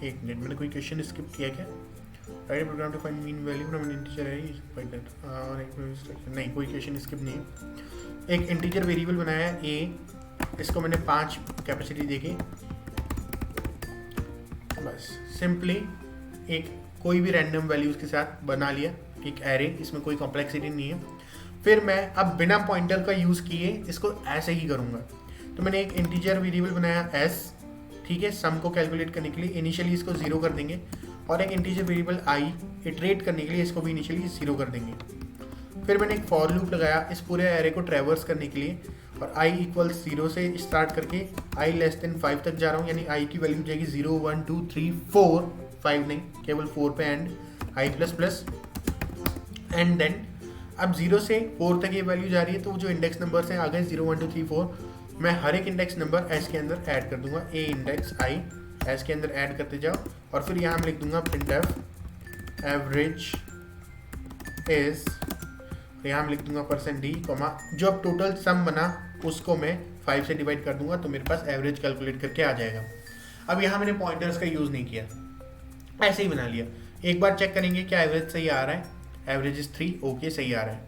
एक मिनट, मैंने कोई क्वेश्चन स्किप किया क्या? Write program to find mean value from an integer है, और नहीं, कोई क्वेश्चन स्किप नहीं है। एक इंटीजर वेरिएबल बनाया है a, इसको मैंने 5 कैपेसिटी देके बस सिंपली एक कोई भी रैंडम वैल्यूज के साथ बना लिया एक एरे, इसमें कोई कॉम्प्लेक्सिटी नहीं है। फिर मैं अब बिना पॉइंटर का यूज़ किए इसको ऐसे ही करूँगा। तो मैंने एक इंटीजर वेरिएबल बनाया s, ठीक है, सम को कैलकुलेट करने के लिए इनिशियली इसको 0 कर देंगे, और एक इंटीजर वेरिएबल i इटरेट करने के लिए इसको भी इनिशियली 0 कर देंगे। फिर मैंने एक फॉर लूप लगाया इस पूरे एरे को ट्रैवर्स करने के लिए, और i = 0 से स्टार्ट करके i <5 तक जा रहा हूँ, यानी i की वैल्यू जाएगी 0 1 2 3 4, 5 नहीं, केवल 4 पे एंड i++, एंड देन अब 0 से 4 तक ये वैल्यू जा रही है, तो जो इंडेक्स नंबर हैं आ गए 0 1 2 3 4, मैं हर एक इंडेक्स नंबर s के अंदर ऐड कर दूंगा, a इंडेक्स i s के अंदर ऐड करते जाओ, और फिर यहाँ मैं लिख दूंगा printf एवरेज इज, यहाँ मैं लिख दूंगा %d, जो अब टोटल सम बना उसको मैं 5 से डिवाइड कर दूंगा, तो मेरे पास एवरेज कैलकुलेट करके आ जाएगा। अब यहाँ मैंने पॉइंटर्स का यूज़ नहीं किया, ऐसे ही बना लिया। एक बार चेक करेंगे क्या एवरेज सही आ रहा है, एवरेज इज 3, ओके सही आ रहा है।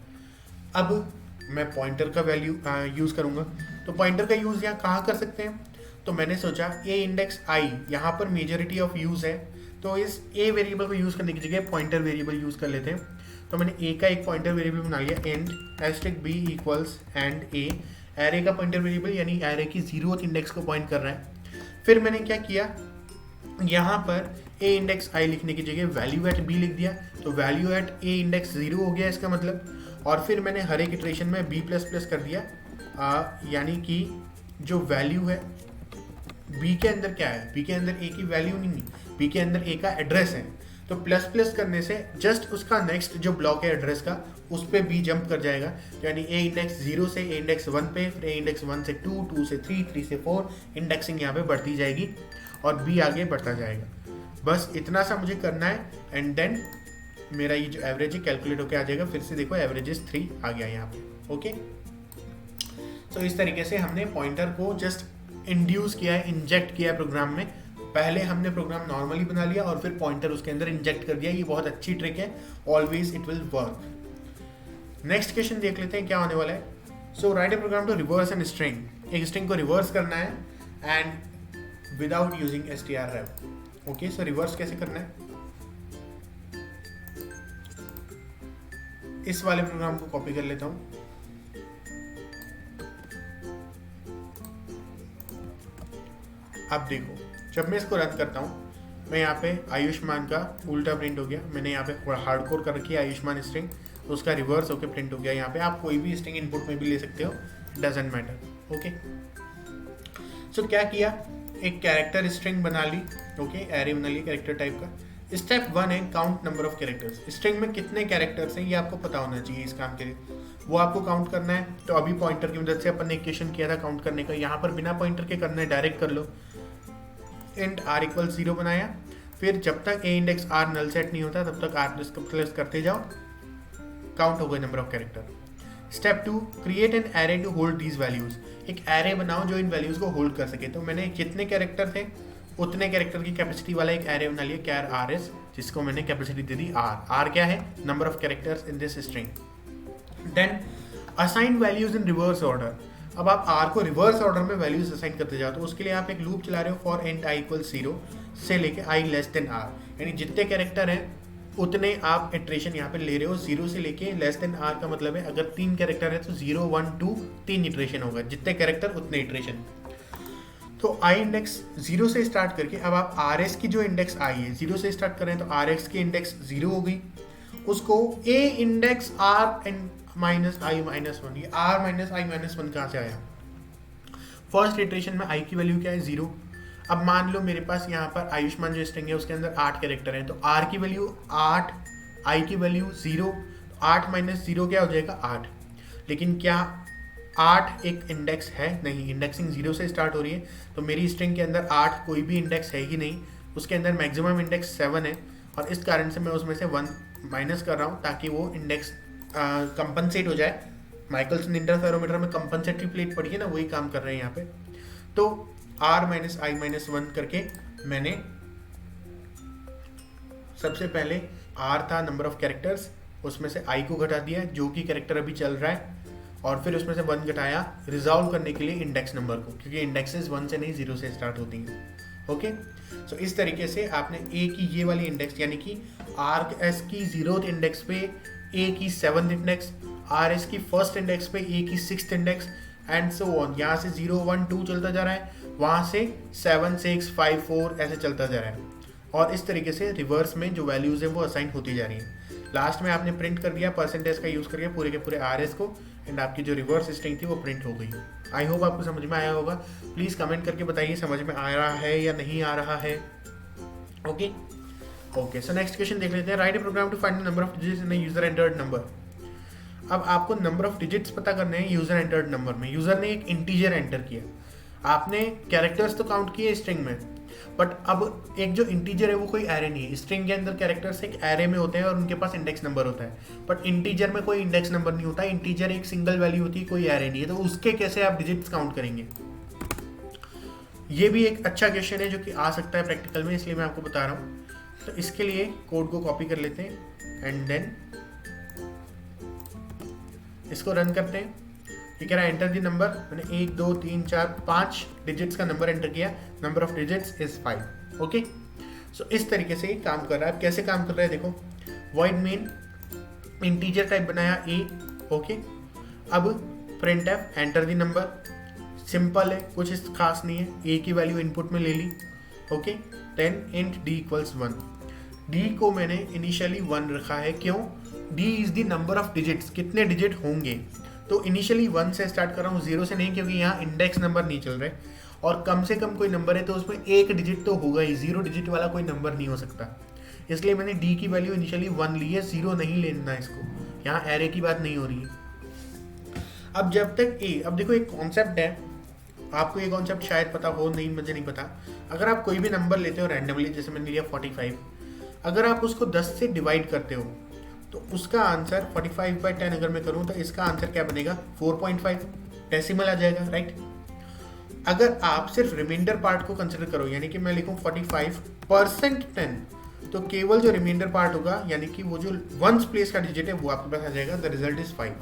अब मैं पॉइंटर का वैल्यू यूज़ करूँगा, तो पॉइंटर का यूज़ यहाँ कहाँ कर सकते हैं, तो मैंने सोचा a इंडेक्स i यहाँ पर मेजॉरिटी ऑफ यूज़ है, तो इस a वेरिएबल को यूज़ करने की जगह पॉइंटर वेरिएबल यूज़ कर लेते हैं। तो मैंने a का एक पॉइंटर वेरिएबल बना लिया, int *b equals and a, array का पॉइंटर वेरिएबल यानी एरे की 0th इंडेक्स को पॉइंट कर रहा है। फिर मैंने क्या किया, यहाँ पर a इंडेक्स i लिखने की जगह वैल्यू एट b लिख दिया, तो वैल्यू एट a इंडेक्स 0 हो गया इसका मतलब, और फिर मैंने हर एक इटरेशन में b++ कर दिया, यानी कि जो वैल्यू है b के अंदर क्या है, b के अंदर a की वैल्यू नहीं है, b के अंदर a का एड्रेस है, तो प्लस प्लस करने से जस्ट उसका नेक्स्ट जो ब्लॉक है एड्रेस का उस पर बी जंप कर जाएगा, यानी ए इंडेक्स 0 से ए इंडेक्स 1 पे, फिर ए इंडेक्स 1 से 2, 2 से 3, 3 से 4, इंडेक्सिंग यहाँ पे बढ़ती जाएगी और बी आगे बढ़ता जाएगा। बस इतना सा मुझे करना है एंड देन मेरा ये जो एवरेज है कैलकुलेट होकर आ जाएगा। फिर से देखो एवरेजेस 3 आ गया यहाँ पे। ओके, तो इस तरीके से हमने पॉइंटर को जस्ट इंड्यूस किया है, इंजेक्ट किया है प्रोग्राम में। पहले हमने प्रोग्राम नॉर्मली बना लिया और फिर पॉइंटर उसके अंदर इंजेक्ट कर दिया। ये बहुत अच्छी ट्रिक है, always it will work. Next question देख लेते हैं क्या होने वाला है। So write a program to reverse an string. एक स्ट्रिंग को रिवर्स करना है and without using strrep। Okay, so reverse कैसे करना है, इस वाले प्रोग्राम को कॉपी कर लेता हूं। अब देखो, जब मैं इसको रन करता हूँ, मैं यहाँ पे आयुष्मान का उल्टा प्रिंट हो गया। मैंने यहाँ पे हार्डकोर कर रखी है आयुष्मान स्ट्रिंग, तो उसका रिवर्स होकर प्रिंट हो गया। यहाँ पे आप कोई भी स्ट्रिंग इनपुट में भी ले सकते हो, डजंट मैटर। ओके, सो क्या किया, एक कैरेक्टर स्ट्रिंग बना ली। ओके, एरे बना ली कैरेक्टर टाइप का। स्टेप 1 है count number of characters. String में कितने कैरेक्टर्स हैं ये आपको पता होना चाहिए इस काम के लिए, वो आपको काउंट करना है। तो अभी पॉइंटर की मदद से अपन ने इक्वेशन किया था काउंट करने का, यहाँ पर बिना पॉइंटर के करना है, डायरेक्ट कर लो। इंट r इक्वल 0 बनाया, फिर जब तक ए इंडेक्स r नल सेट नहीं होता तब तक r प्लस करते जाओ, काउंट हो गए number of character. Step 2, create an array to hold these values. एक एरे बनाओ जो इन वैल्यूज को होल्ड कर सके। तो मैंने जितने कैरेक्टर थे उतने कैरेक्टर की कैपेसिटी वाला एक एरे बना लिया, कैर rs, जिसको मैंने कैपेसिटी दे दी r क्या है, number of characters in this string. Then assign values in reverse order. अब आप r को रिवर्स ऑर्डर में वैल्यूज असाइन करते जाओ, तो उसके लिए आप एक लूप चला रहे हो फॉर इंट i इक्वल 0 से लेके i लेस देन r, यानी जितने कैरेक्टर हैं उतने आप इटरेशन यहाँ पे ले रहे हो। 0 से लेके लेस देन r का मतलब है अगर 3 कैरेक्टर है तो 0, 1, 2 3 इटरेशन होगा, जितने कैरेक्टर उतने इटरेशन। तो i इंडेक्स 0 से स्टार्ट करके अब आप rs की जो इंडेक्स i है 0 से स्टार्ट करें तो rx की इंडेक्स 0 हो गई, उसको a index r and minus i minus 1, ये r माइनस i माइनस 1 कहाँ से आया, फर्स्ट इटरेशन में i की वैल्यू क्या है 0। अब मान लो मेरे पास यहाँ पर आयुष्मान जो स्ट्रिंग है उसके अंदर 8 कैरेक्टर हैं, तो r की वैल्यू 8, i की वैल्यू 0, 8 माइनस 0 क्या हो जाएगा 8। लेकिन क्या 8 एक इंडेक्स है, नहीं, इंडेक्सिंग 0 से स्टार्ट हो रही है, तो मेरी स्ट्रिंग के अंदर 8 कोई भी इंडेक्स है ही नहीं, उसके अंदर मैक्सिमम इंडेक्स 7 है, और इस कारण से मैं उसमें से 1 माइनस कर रहा हूँ ताकि वो इंडेक्स कंपनसेट हो जाए। माइकल्सन इंटरफेरोमीटर में कंपनसेटरी प्लेट पड़ी है ना, वही काम कर रहे हैं यहाँ पे। तो r माइनस i माइनस 1 करके मैंने सबसे पहले r था नंबर ऑफ कैरेक्टर्स, उसमें से i को घटा दिया जो कि कैरेक्टर अभी चल रहा है, और फिर उसमें से 1 घटाया रिजॉल्व करने के लिए इंडेक्स नंबर को, क्योंकि इंडेक्सेस 1 से नहीं 0 से स्टार्ट होती हैं। ओके, सो इस तरीके से आपने a की ये वाली इंडेक्स यानी कि rs की 0th इंडेक्स पे a की 7th इंडेक्स, rs की फर्स्ट इंडेक्स पे a की 6th index and so on. यहाँ से 0, 1, 2 चलता जा रहा है, वहाँ से 7, 6, 5, 4 ऐसे चलता जा रहा है, और इस तरीके से रिवर्स में जो वैल्यूज़ हैं वो असाइन होती जा रही हैं। लास्ट में आपने प्रिंट कर दिया परसेंटेज का यूज़ करके पूरे के पूरे rs को, एंड आपकी जो रिवर्स स्ट्रिंग थी वो प्रिंट हो गई। आई होप आपको समझ में आया होगा। प्लीज़ कमेंट करके बताइए समझ में आ रहा है या नहीं आ रहा है। Okay okay, so next question देख लेते हैं। Write a program to find the number of digits in a user entered number. अब आपको नंबर ऑफ डिजिट्स पता करने हैं यूजर एंटर्ड नंबर में। यूजर ने एक इंटीजर एंटर किया, आपने कैरेक्टर्स तो काउंट किए स्ट्रिंग में, बट अब एक जो इंटीजर है वो कोई एरे नहीं है। स्ट्रिंग के अंदर कैरेक्टर्स एक एरे में होते हैं और उनके पास इंडेक्स नंबर होता है, बट इंटीजर में कोई इंडेक्स नंबर नहीं होता। इंटीजर एक सिंगल वैल्यू होती है, कोई एरे नहीं है, तो उसके कैसे आप डिजिट्स काउंट करेंगे। ये भी एक अच्छा क्वेश्चन है जो कि आ सकता है प्रैक्टिकल में, इसलिए मैं आपको बता रहा हूँ। तो इसके लिए कोड को कॉपी कर लेते हैं एंड देन इसको रन करते हैं। ये कह रहा है एंटर दी नंबर, मैंने 1, 2, 3, 4, 5 डिजिट्स का नंबर एंटर किया, number of digits is 5। Okay, so इस तरीके से ये काम कर रहा है। कैसे काम कर रहा है देखो, वॉइड मेन इंटीजर टाइप बनाया a। ओके, अब print F enter the number, simple है, कुछ इस खास नहीं है। a की वैल्यू इनपुट में ले ली। Okay, then int d equals 1। d को मैंने इनिशियली 1 रखा है, क्यों, d is the number of digits, कितने डिजिट होंगे। तो इनिशियली 1 से स्टार्ट कर रहा हूँ, 0 से नहीं, क्योंकि यहाँ इंडेक्स नंबर नहीं चल रहे, और कम से कम कोई नंबर है तो उसमें एक डिजिट तो होगा ही, 0 डिजिट वाला कोई नंबर नहीं हो सकता। इसलिए मैंने डी की वैल्यू इनिशियली 1 ली है, 0 नहीं लेना इसको, यहाँ एरे की बात नहीं हो रही है। अब जब तक ए, अब देखो एक कॉन्सेप्ट है, आपको ये कॉन्सेप्ट शायद पता हो, नहीं मुझे नहीं पता। अगर आप कोई भी नंबर लेते हो रैंडमली, जैसे मैंने लिया 45, अगर आप उसको 10 से डिवाइड करते हो तो उसका आंसर 45/10 अगर मैं करूँ तो इसका आंसर क्या बनेगा 4.5 डेसिमल आ जाएगा, राइट। अगर आप सिर्फ रिमाइंडर पार्ट को कंसिडर करो, यानी कि मैं लिखूँ 45% 10, तो केवल जो रिमाइंडर पार्ट होगा यानी कि वो जो वंस प्लेस का डिजिट है वो आपके पास आ जाएगा, द रिजल्ट इज 5।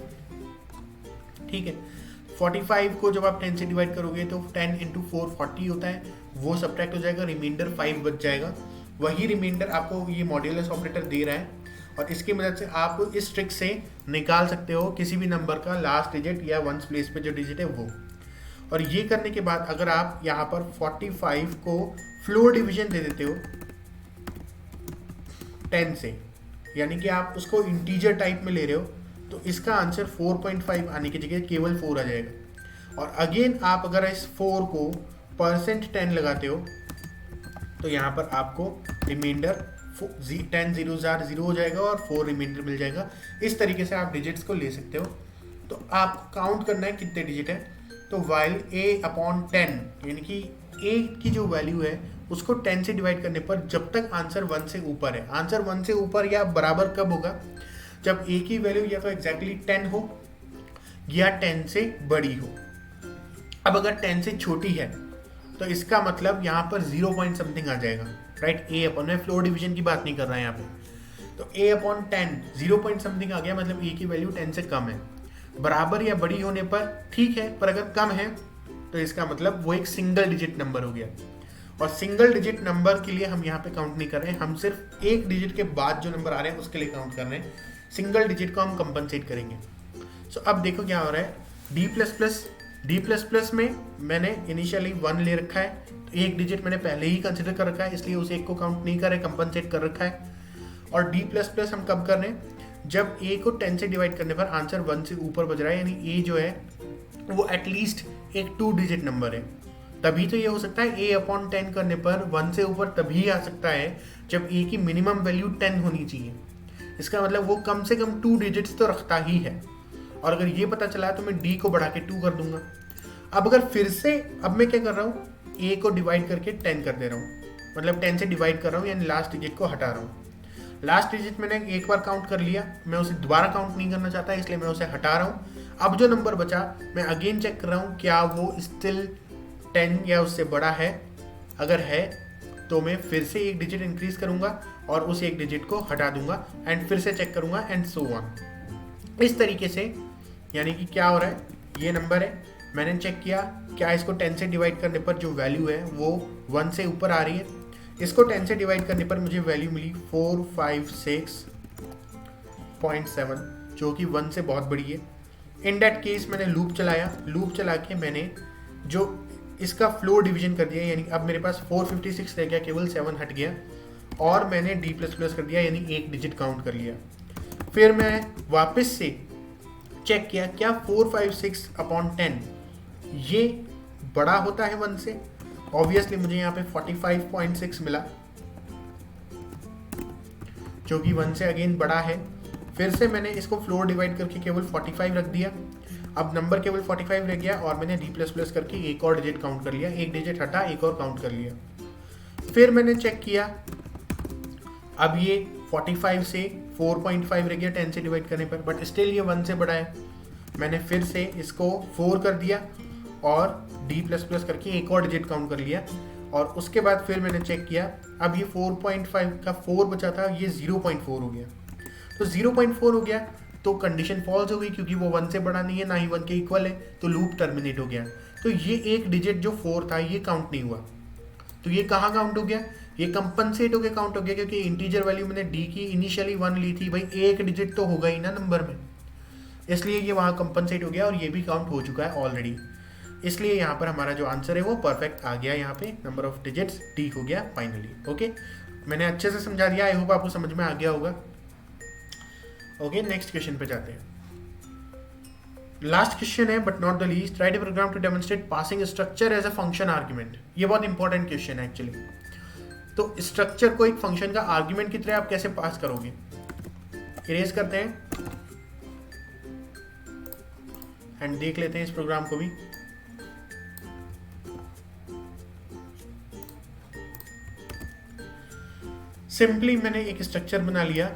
ठीक है, 45 को जब आप 10 से डिवाइड करोगे तो 10 × 4 40 होता है, वो सब्ट्रैक्ट हो जाएगा, रिमाइंडर 5 बच जाएगा। वही रिमाइंडर आपको ये मॉड्यूलस ऑपरेटर दे रहा है और इसकी मदद से आप इस ट्रिक से निकाल सकते हो किसी भी नंबर का लास्ट डिजिट या वंस प्लेस पे जो डिजिट है वो। और ये करने के बाद अगर आप यहाँ पर 45 को फ्लोर डिवीजन दे देते हो 10 से, यानी कि आप उसको इंटीजर टाइप में ले रहे हो, तो इसका आंसर 4.5 आने की जगह केवल 4 आ जाएगा। और अगेन आप अगर इस 4 को %10 लगाते हो तो यहाँ पर आपको रिमाइंडर 10 0 हो जाएगा और 4 रिमाइंडर मिल जाएगा। इस तरीके से आप डिजिट्स को ले सकते हो। तो आपको काउंट करना है कितने डिजिट है, तो वाइल a/10 यानी कि a की जो वैल्यू है उसको 10 से डिवाइड करने पर जब तक आंसर 1 से ऊपर है, आंसर 1 से ऊपर या बराबर कब होगा, जब a की वैल्यू या तो एग्जैक्टली 10 हो या 10 से बड़ी हो। अब अगर 10 से छोटी है तो इसका मतलब यहाँ पर 0 पॉइंट समथिंग आ जाएगा, राइट। मैं फ्लोर डिवीजन की बात नहीं कर रहा यहाँ पे, तो a/10 0 पॉइंट समथिंग आ गया, मतलब a की वैल्यू 10 से कम है। बराबर या बड़ी होने पर ठीक है, पर अगर कम है तो इसका मतलब वो एक सिंगल डिजिट नंबर हो गया। और सिंगल डिजिट नंबर के लिए हम यहाँ पे काउंट नहीं कर रहे हैं, हम सिर्फ एक डिजिट के बाद जो नंबर आ रहे हैं उसके लिए काउंट कर रहे हैं। सिंगल डिजिट को हम कंपनसेट करेंगे। सो अब देखो क्या हो रहा है, D++ में मैंने इनिशियली 1 ले रखा है, तो एक डिजिट मैंने पहले ही कंसिडर कर रखा है, इसलिए उस एक को काउंट नहीं कर रहे, कंपनसेट कर रखा है। और D++ हम कब कर रहे हैं, जब a को 10 से डिवाइड करने पर आंसर 1 से ऊपर बज रहा है, यानी a जो है वो एटलीस्ट एक 2 डिजिट नंबर है। तभी तो ये हो सकता है a/10 करने पर 1 से ऊपर तभी आ सकता है जब a की मिनिमम वैल्यू 10 होनी चाहिए। इसका मतलब वो कम से कम 2 डिजिट्स तो रखता ही है। और अगर ये पता चला तो मैं d को बढ़ा के 2 कर दूंगा। अब अगर फिर से, अब मैं क्या कर रहा हूँ, a को डिवाइड करके 10 कर दे रहा हूँ, मतलब 10 से डिवाइड कर रहा हूँ, यानी लास्ट डिजिट को हटा रहा हूँ। लास्ट डिजिट मैंने एक बार काउंट कर लिया, मैं उसे दोबारा काउंट नहीं करना चाहता, इसलिए मैं उसे हटा रहा हूँ। अब जो नंबर बचा मैं अगेन चेक कर रहा हूँ क्या वो स्टिल 10 या उससे बड़ा है। अगर है तो मैं फिर से एक डिजिट इंक्रीज करूँगा और उस एक डिजिट को हटा दूंगा एंड फिर से चेक करूँगा एंड सो ऑन। इस तरीके से, यानी कि क्या हो रहा है, ये नंबर है, मैंने चेक किया क्या इसको 10 से डिवाइड करने पर जो वैल्यू है वो 1 से ऊपर आ रही है। इसको 10 से डिवाइड करने पर मुझे वैल्यू मिली 456.7, जो कि 1 से बहुत बड़ी है। इन दैट केस मैंने लूप चलाया, लूप चला के मैंने जो इसका फ्लोर डिवीजन कर दिया, यानी अब मेरे पास 456 रह गया, केवल 7 हट गया, और मैंने D++ कर दिया, यानी एक डिजिट काउंट कर लिया। फिर मैं वापस से चेक किया क्या 456/10 ये बड़ा होता है 1 से। ऑब्वियसली मुझे यहाँ पे 45.6 मिला, जो कि 1 से अगेन बड़ा है। फिर से मैंने इसको फ्लोर डिवाइड करके केवल 45 रख दिया, अब नंबर केवल 45 रह गया, और मैंने D++ करके एक और डिजिट काउंट कर लिया, एक डिजिट हटा, एक और काउंट कर लिया। फिर मैंने चेक किया, अब ये 45 से 4.5 रह गया 10 से डिवाइड करने पर, बट स्टिल ये 1 से बड़ा है। मैंने फिर से इसको 4 कर दिया और D++ करके एक और डिजिट काउंट कर लिया, और उसके बाद फिर मैंने चेक किया, अब ये 4.5 का 4 बचा था, ये 0.4 हो गया। तो 0.4 हो गया तो कंडीशन फॉल्स हो गई, क्योंकि वो 1 से बड़ा नहीं है, ना ही 1 के इक्वल है, तो लूप टर्मिनेट हो गया। तो ये एक डिजिट जो 4 था ये काउंट नहीं हुआ। तो ये कहाँ काउंट हो गया, ये कंपनसेट होकर काउंट हो गया, क्योंकि इंटीजर वैल्यू मैंने d की इनिशियली 1 ली थी, भाई एक डिजिट तो होगा ही ना नंबर में, इसलिए ये वहाँ कंपनसेट हो गया और ये भी काउंट हो चुका है ऑलरेडी। इसलिए यहाँ पर हमारा जो आंसर है वो परफेक्ट आ गया, यहाँ पे नंबर ऑफ डिजिट्स d हो गया फाइनली। ओके, मैंने अच्छे से समझा दिया, आई होप आपको समझ में आ गया होगा। ओके, नेक्स्ट क्वेश्चन पे जाते हैं। लास्ट क्वेश्चन है but not the least, write a program to demonstrate passing structure as a function argument. ये बहुत इंपॉर्टेंट क्वेश्चन है एक्चुअली। तो स्ट्रक्चर को एक फंक्शन का आर्ग्यूमेंट की तरह आप कैसे पास करोगे। इरेज करते हैं एंड देख लेते हैं इस प्रोग्राम को भी। सिंपली मैंने एक स्ट्रक्चर बना लिया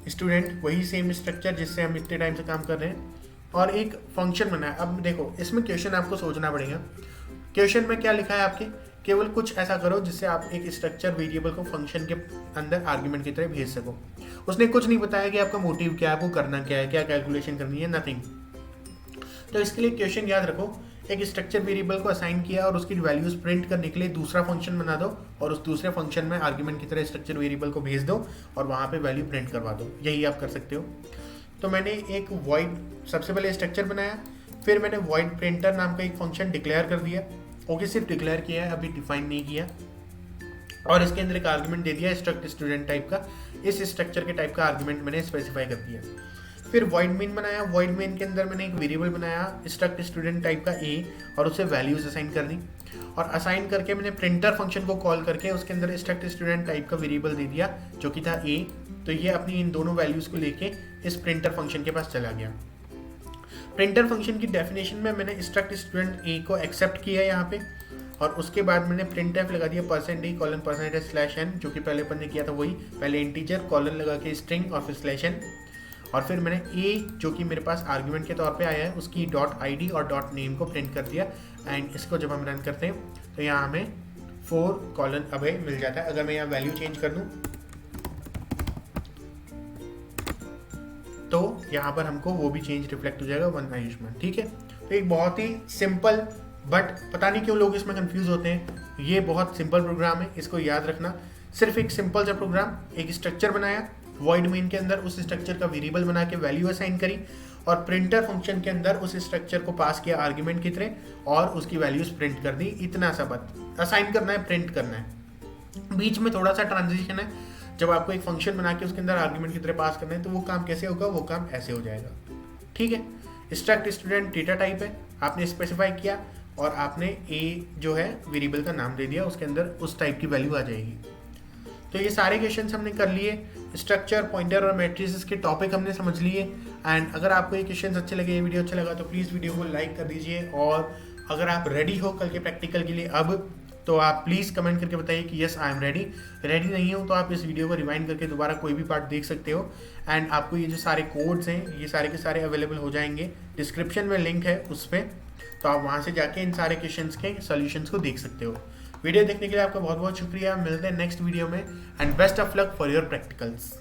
स्टूडेंट, वही सेम स्ट्रक्चर जिससे हम इतने टाइम से काम कर रहे हैं, और एक फंक्शन बनाया। अब देखो इसमें क्वेश्चन आपको सोचना पड़ेगा। क्वेश्चन में क्या लिखा है आपके, केवल कुछ ऐसा करो जिससे आप एक स्ट्रक्चर वेरिएबल को फंक्शन के अंदर आर्ग्यूमेंट की तरह भेज सको। उसने कुछ नहीं बताया कि आपका मोटिव क्या है, आपको करना क्या है, क्या कैलकुलेशन करनी है, नथिंग। तो इसके लिए क्वेश्चन याद रखो, एक स्ट्रक्चर वेरिएबल को असाइन किया और उसकी वैल्यूज प्रिंट करने के लिए दूसरा फंक्शन बना दो और उस दूसरे फंक्शन में आर्ग्यूमेंट की तरह स्ट्रक्चर वेरिएबल को भेज दो और वहाँ पे वैल्यू प्रिंट करवा दो। यही आप कर सकते हो। तो मैंने एक वॉइड सबसे पहले स्ट्रक्चर बनाया, फिर मैंने वॉइड प्रिंटर नाम का एक फंक्शन डिक्लेयर कर दिया। ओके, सिर्फ डिक्लेयर किया है, अभी डिफाइन नहीं किया। और इसके अंदर एक आर्ग्यूमेंट दे दिया स्ट्रक्ट स्टूडेंट टाइप का। इस स्ट्रक्चर के टाइप का आर्ग्यूमेंट मैंने स्पेसिफाई कर दिया। फिर वॉइड मेन बनाया। वॉइड मेन के अंदर मैंने एक वेरिएबल बनाया स्ट्रक्ट स्टूडेंट टाइप का ए, और उसे वैल्यूज असाइन कर दी। और असाइन करके मैंने प्रिंटर फंक्शन को कॉल करके उसके अंदर स्ट्रक्ट स्टूडेंट टाइप का वेरिएबल दे दिया जो कि था ए। तो ये अपनी इन दोनों वैल्यूज को लेके इस प्रिंटर फंक्शन के पास चला गया। प्रिंटर फंक्शन की डेफिनेशन में मैंने स्ट्रक्ट स्टूडेंट ए को एक्सेप्ट किया यहाँ पे, और उसके बाद मैंने printf लगा दिया %d:\n, जो कि पहले अपन ने किया था वही, पहले इंटीजर कॉलन लगा के स्ट्रिंग और फिर /n, और फिर मैंने a जो कि मेरे पास आर्ग्यूमेंट के तौर पे आया है उसकी .id और .name को प्रिंट कर दिया। एंड इसको जब हम रन करते हैं तो यहाँ हमें 4 अबे मिल जाता है। अगर मैं यहाँ वैल्यू चेंज कर दूँ तो यहाँ पर हमको वो भी चेंज रिफ्लेक्ट हो जाएगा 1 आयुष्मान। ठीक है, तो एक बहुत ही सिंपल, बट पता नहीं क्यों लोग इसमें कंफ्यूज होते हैं। ये बहुत सिंपल प्रोग्राम है, इसको याद रखना। सिर्फ एक सिंपल सा प्रोग्राम, एक स्ट्रक्चर बनाया वॉइड मेन के अंदर, उस स्ट्रक्चर का वेरिएबल बना के वैल्यू असाइन करी, और प्रिंटर फंक्शन के अंदर उस स्ट्रक्चर को पास किया आर्ग्यूमेंट की तरह और उसकी वैल्यूज प्रिंट कर दी। इतना सा बात, असाइन करना है, प्रिंट करना है। बीच में थोड़ा सा ट्रांजिशन है, जब आपको एक फंक्शन बना के उसके अंदर आर्ग्यूमेंट की तरह पास करना है तो वो काम कैसे होगा, वो काम ऐसे हो जाएगा। ठीक है, स्ट्रक्ट स्टूडेंट डेटा टाइप है, आपने स्पेसिफाई किया और आपने ए जो है वेरिएबल का नाम दे दिया, उसके अंदर उस टाइप की वैल्यू आ जाएगी। तो ये सारे क्वेश्चंस हमने कर लिए, स्ट्रक्चर, पॉइंटर और मैट्रिसेस के टॉपिक हमने समझ लिए। एंड अगर आपको ये क्वेश्चंस अच्छे लगे, ये वीडियो अच्छा लगा तो प्लीज़ वीडियो को लाइक कर दीजिए। और अगर आप रेडी हो कल के प्रैक्टिकल के लिए अब, तो आप प्लीज़ कमेंट करके बताइए कि yes I am ready. Ready नहीं हो तो आप इस वीडियो को रिवाइंड करके दोबारा कोई भी पार्ट देख सकते हो। एंड आपको ये जो सारे कोड्स हैं ये सारे के सारे अवेलेबल हो जाएंगे, डिस्क्रिप्शन में लिंक है उस पर, तो आप वहाँ से जाके इन सारे क्वेश्चंस के सॉल्यूशंस को देख सकते हो। वीडियो देखने के लिए आपका बहुत बहुत शुक्रिया। मिलते हैं नेक्स्ट वीडियो में, and best of luck for your practicals.